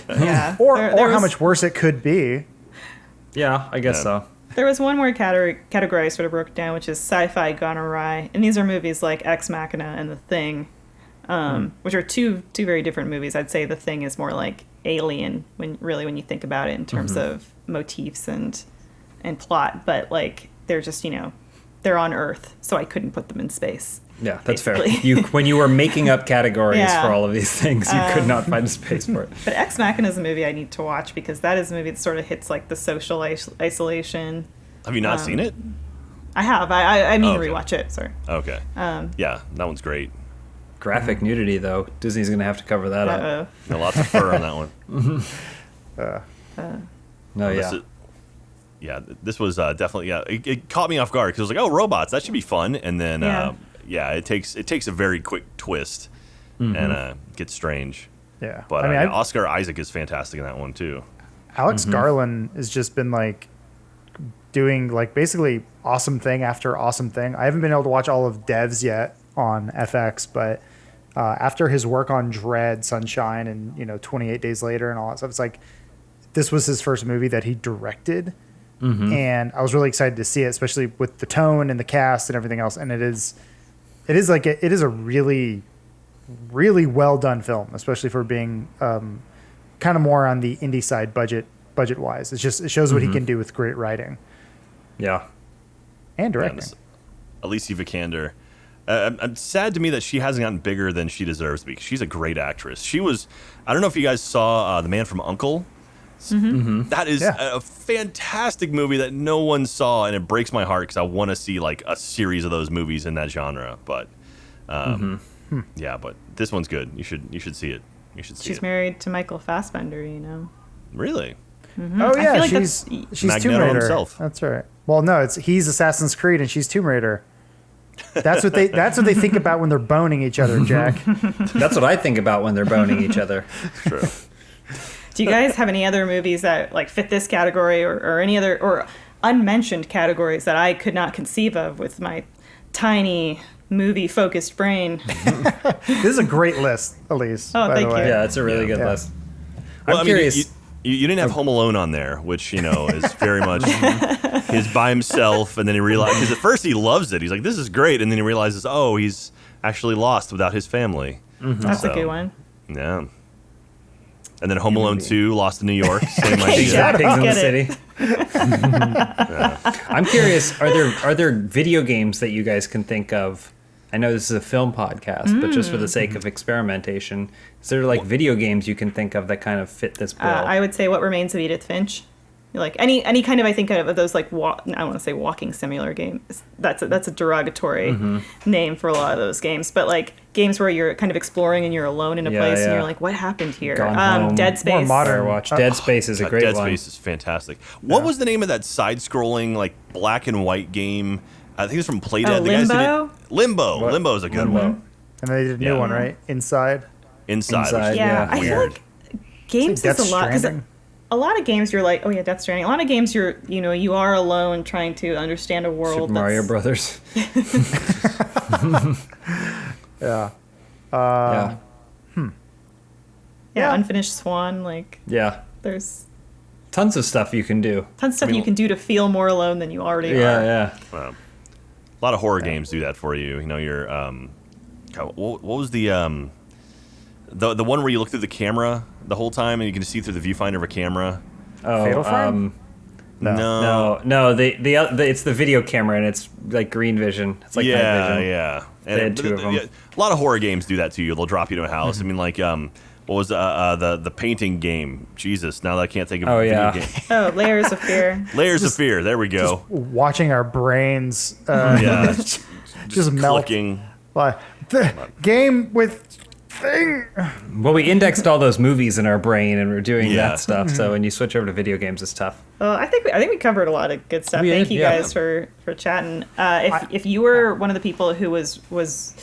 A: Yeah.
C: or
A: There
C: how
A: was-
C: much worse it could be.
B: Yeah, I guess so.
A: There was one more category I sort of broke down, which is sci-fi gone awry, and these are movies like Ex Machina and The Thing, which are two very different movies. I'd say The Thing is more like Alien when you think about it in terms of motifs and plot, but like they're just they're on Earth, so I couldn't put them in space.
B: Yeah, that's
A: basically.
B: fair. When you were making up categories
A: Yeah.
B: for all of these things, you could not find a space for it.
A: But Ex Machina is a movie I need to watch because that is a movie that sort of hits like the social isolation.
D: Have you not seen it?
A: I have. I mean to
D: okay.
A: rewatch it. Sorry.
D: Okay. Yeah, that one's great.
B: Graphic nudity, though. Disney's going to have to cover that up.
A: Uh-oh.
D: No, lots of fur on that one.
B: No, yeah.
D: This was definitely It caught me off guard because I was like, oh, robots, that should be fun. And then it takes a very quick twist and gets strange.
C: Yeah.
D: But
C: I mean,
D: Oscar Isaac is fantastic in that one too.
C: Alex Garland has just been like doing like basically awesome thing after awesome thing. I haven't been able to watch all of Devs yet on FX, but after his work on Dread, Sunshine, and 28 Days Later and all that stuff, it's like this was his first movie that he directed, and I was really excited to see it, especially with the tone and the cast and everything else. And it is a really, really well done film, especially for being kind of more on the indie side budget wise. It shows what he can do with great writing.
B: Yeah.
C: And directing.
D: Alicia Vikander. I'm sad to me that she hasn't gotten bigger than she deserves to be. She's a great actress. She was. I don't know if you guys saw The Man from U.N.C.L.E. That is a fantastic movie that no one saw, and it breaks my heart because I want to see like a series of those movies in that genre. But yeah, but this one's good. You should see it. You should see
A: She's
D: it.
A: married to Michael Fassbender,
D: Really?
C: Oh yeah,
A: I feel like
C: she's Tomb
D: Magneto
C: Raider.
D: himself.
C: That's right. Well, no, he's Assassin's Creed and she's Tomb Raider. That's what they think about when they're boning each other, Jack.
B: That's what I think about when they're boning each other.
D: True.
A: Do you guys have any other movies that like fit this category or any other or unmentioned categories that I could not conceive of with my tiny movie-focused brain?
C: This is a great list, Elise.
A: Oh,
C: by
A: thank
C: the
A: you.
C: way.
B: Yeah, it's a really good list.
D: Well,
B: I'm
D: I mean,
B: curious.
D: you didn't have Home Alone on there, which is very much he's by himself, and then he realized because at first he loves it. He's like, "This is great," and then he realizes, "Oh, he's actually lost without his family."
A: That's a good one.
D: Yeah. And then Home Alone 2, Lost in New York, same
B: Pigs,
A: Yeah,
D: idea.
B: Pigs in the
A: get
B: City. I'm curious, are there video games that you guys can think of? I know this is a film podcast, but just for the sake of experimentation, is there like video games you can think of that kind of fit this bill?
A: I would say What Remains of Edith Finch. Like any kind of, I think of those like I want to say walking simulator games. That's a derogatory name for a lot of those games. But like games where you're kind of exploring and you're alone in a place and you're like, what happened here?
B: Gone Home.
A: Dead Space.
C: More modern.
B: Firewatch. Dead Space is a great
D: Dead
B: one.
D: Space is fantastic. What was the name of that side-scrolling like black and white game? I think it was from Playdead. The guys did
A: Limbo?
D: Limbo.
B: What?
D: Limbo is a good one.
C: And they did a new one, right? Inside.
D: Inside.
B: Inside.
A: Yeah,
B: Yeah.
A: I feel like games
C: Death
A: is a lot because
C: Stranding.
A: a lot of games you're like, oh yeah, Death Stranding. A lot of games you are alone trying to understand a world.
B: Super Mario Brothers.
C: Yeah.
B: Yeah.
A: Yeah, Unfinished Swan. Like
B: Yeah.
A: there's
B: Tons of stuff you can do.
A: tons of stuff you can do to feel more alone than you already
B: Yeah,
A: are.
B: yeah.
D: A lot of horror games do that for you. You know, you're God, what was the one where you look through the camera the whole time and you can see through the viewfinder of a camera?
B: Oh,
C: Fatal Frame?
B: No. It's the video camera and it's like green vision. It's like night vision.
D: yeah.
B: They had two of them.
D: A lot of horror games do that to you. They'll drop you to a house. I mean, like what was the painting game? Jesus, now that I can't think of
B: Oh,
D: a video
B: yeah.
D: game.
A: Oh, Layers of Fear.
D: Layers of Fear. There we go.
C: Watching our brains
D: Yeah.
C: just melt.
D: Clicking.
C: Like, the game with thing.
B: Well, we indexed all those movies in our brain and we're doing
D: Yeah.
B: that stuff. So when you switch over to video games, it's tough.
A: Well, I think we covered a lot of good stuff.
B: We
A: Thank
B: did,
A: you
B: yeah.
A: guys for chatting. If you were one of the people who was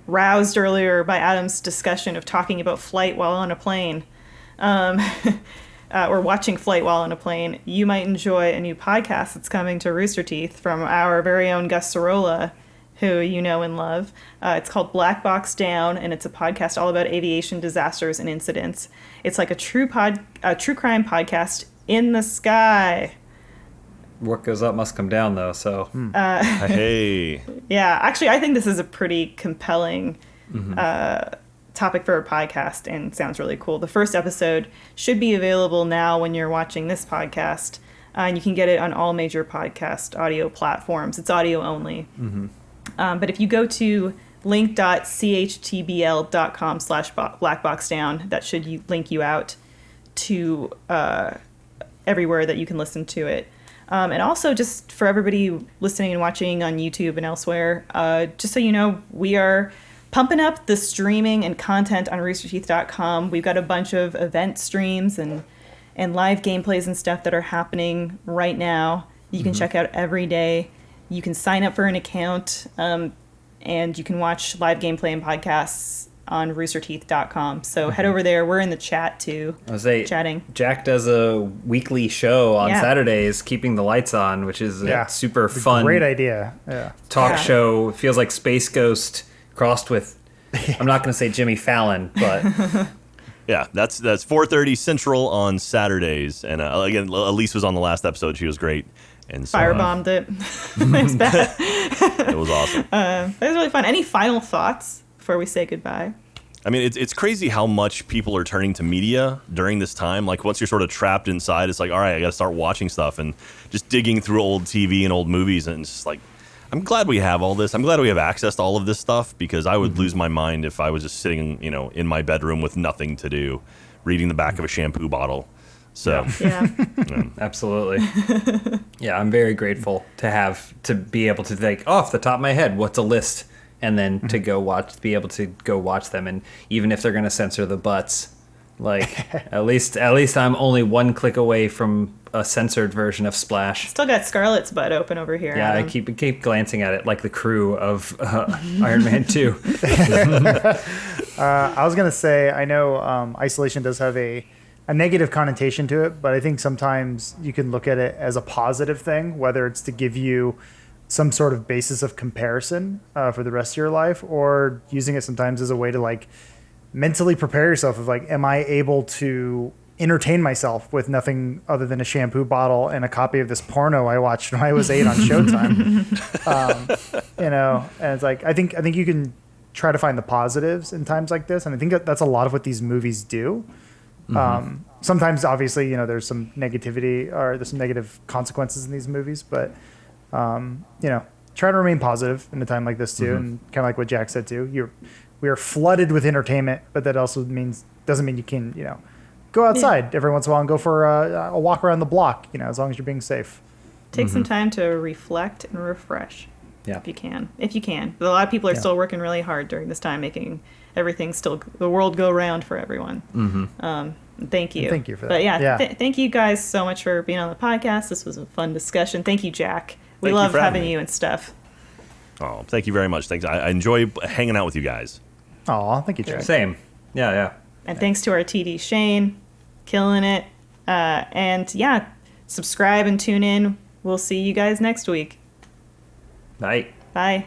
A: roused earlier by Adam's discussion of talking about flight while on a plane, or watching flight while on a plane, you might enjoy a new podcast that's coming to Rooster Teeth from our very own Gus Sorolla, who you know and love. It's called Black Box Down, and it's a podcast all about aviation disasters and incidents. It's like a true crime podcast in the sky.
B: What goes up must come down, though. So
D: Hey.
A: Yeah, actually, I think this is a pretty compelling topic for a podcast and sounds really cool. The first episode should be available now when you're watching this podcast, and you can get it on all major podcast audio platforms. It's audio only. But if you go to link.chtbl.com/blackboxdown, that should link you out to everywhere that you can listen to it. And also, just for everybody listening and watching on YouTube and elsewhere, just so you know, we are pumping up the streaming and content on roosterteeth.com. We've got a bunch of event streams and live gameplays and stuff that are happening right now. You can check out every day. You can sign up for an account, and you can watch live gameplay and podcasts on roosterteeth.com. So head over there. We're in the chat too.
B: I was
A: chatting.
B: Jack does a weekly show on
A: Yeah.
B: Saturdays, Keeping the Lights On, which is a super fun
C: Great idea. Yeah.
B: talk
A: Yeah.
B: show. It feels like Space Ghost crossed with, I'm not going to say Jimmy Fallon, but
D: Yeah, that's 4:30 Central on Saturdays. And again, Elise was on the last episode. She was great. And so,
A: Firebombed it. It's bad.
D: it was awesome.
A: It was really fun. Any final thoughts before we say goodbye?
D: I mean, it's crazy how much people are turning to media during this time. Like, once you're sort of trapped inside, it's like, all right, I got to start watching stuff and just digging through old TV and old movies. And it's just like, I'm glad we have all this. I'm glad we have access to all of this stuff, because I would lose my mind if I was just sitting, in my bedroom with nothing to do, reading the back of a shampoo bottle. So,
A: Yeah.
B: absolutely. Yeah, I'm very grateful to be able to think off the top of my head, what's a list? And then to be able to go watch them. And even if they're going to censor the butts, like at least I'm only one click away from a censored version of Splash.
A: Still got Scarlett's butt open over here.
B: Yeah,
A: Adam.
B: I keep glancing at it like the crew of Iron Man 2.
C: I was gonna say, I know isolation does have a negative connotation to it, but I think sometimes you can look at it as a positive thing, whether it's to give you some sort of basis of comparison for the rest of your life, or using it sometimes as a way to like mentally prepare yourself of like, am I able to entertain myself with nothing other than a shampoo bottle and a copy of this porno I watched when I was 8 on Showtime? And it's like, I think you can try to find the positives in times like this. And I think that's a lot of what these movies do. Sometimes obviously, there's some negativity or there's some negative consequences in these movies, but try to remain positive in a time like this too. And kind of like what Jack said too, we are flooded with entertainment, but that also doesn't mean you can, go outside every once in a while and go for a walk around the block. As long as you're being safe.
A: Take some time to reflect and refresh.
B: Yeah.
A: If you can. But a lot of people are still working really hard during this time, making everything the world go round for everyone. Thank you.
C: Thank you for that.
A: But thank you guys so much for being on the podcast. This was a fun discussion. Thank you, Jack. We
D: Thank you
A: love
D: for having
A: having
D: me.
A: you and stuff.
D: Oh, thank you very much. Thanks. I enjoy hanging out with you guys.
C: Aw, thank you, Jack.
B: Same. Yeah.
A: And thanks to our TD Shane, killing it. And subscribe and tune in. We'll see you guys next week.
B: Night.
A: Bye.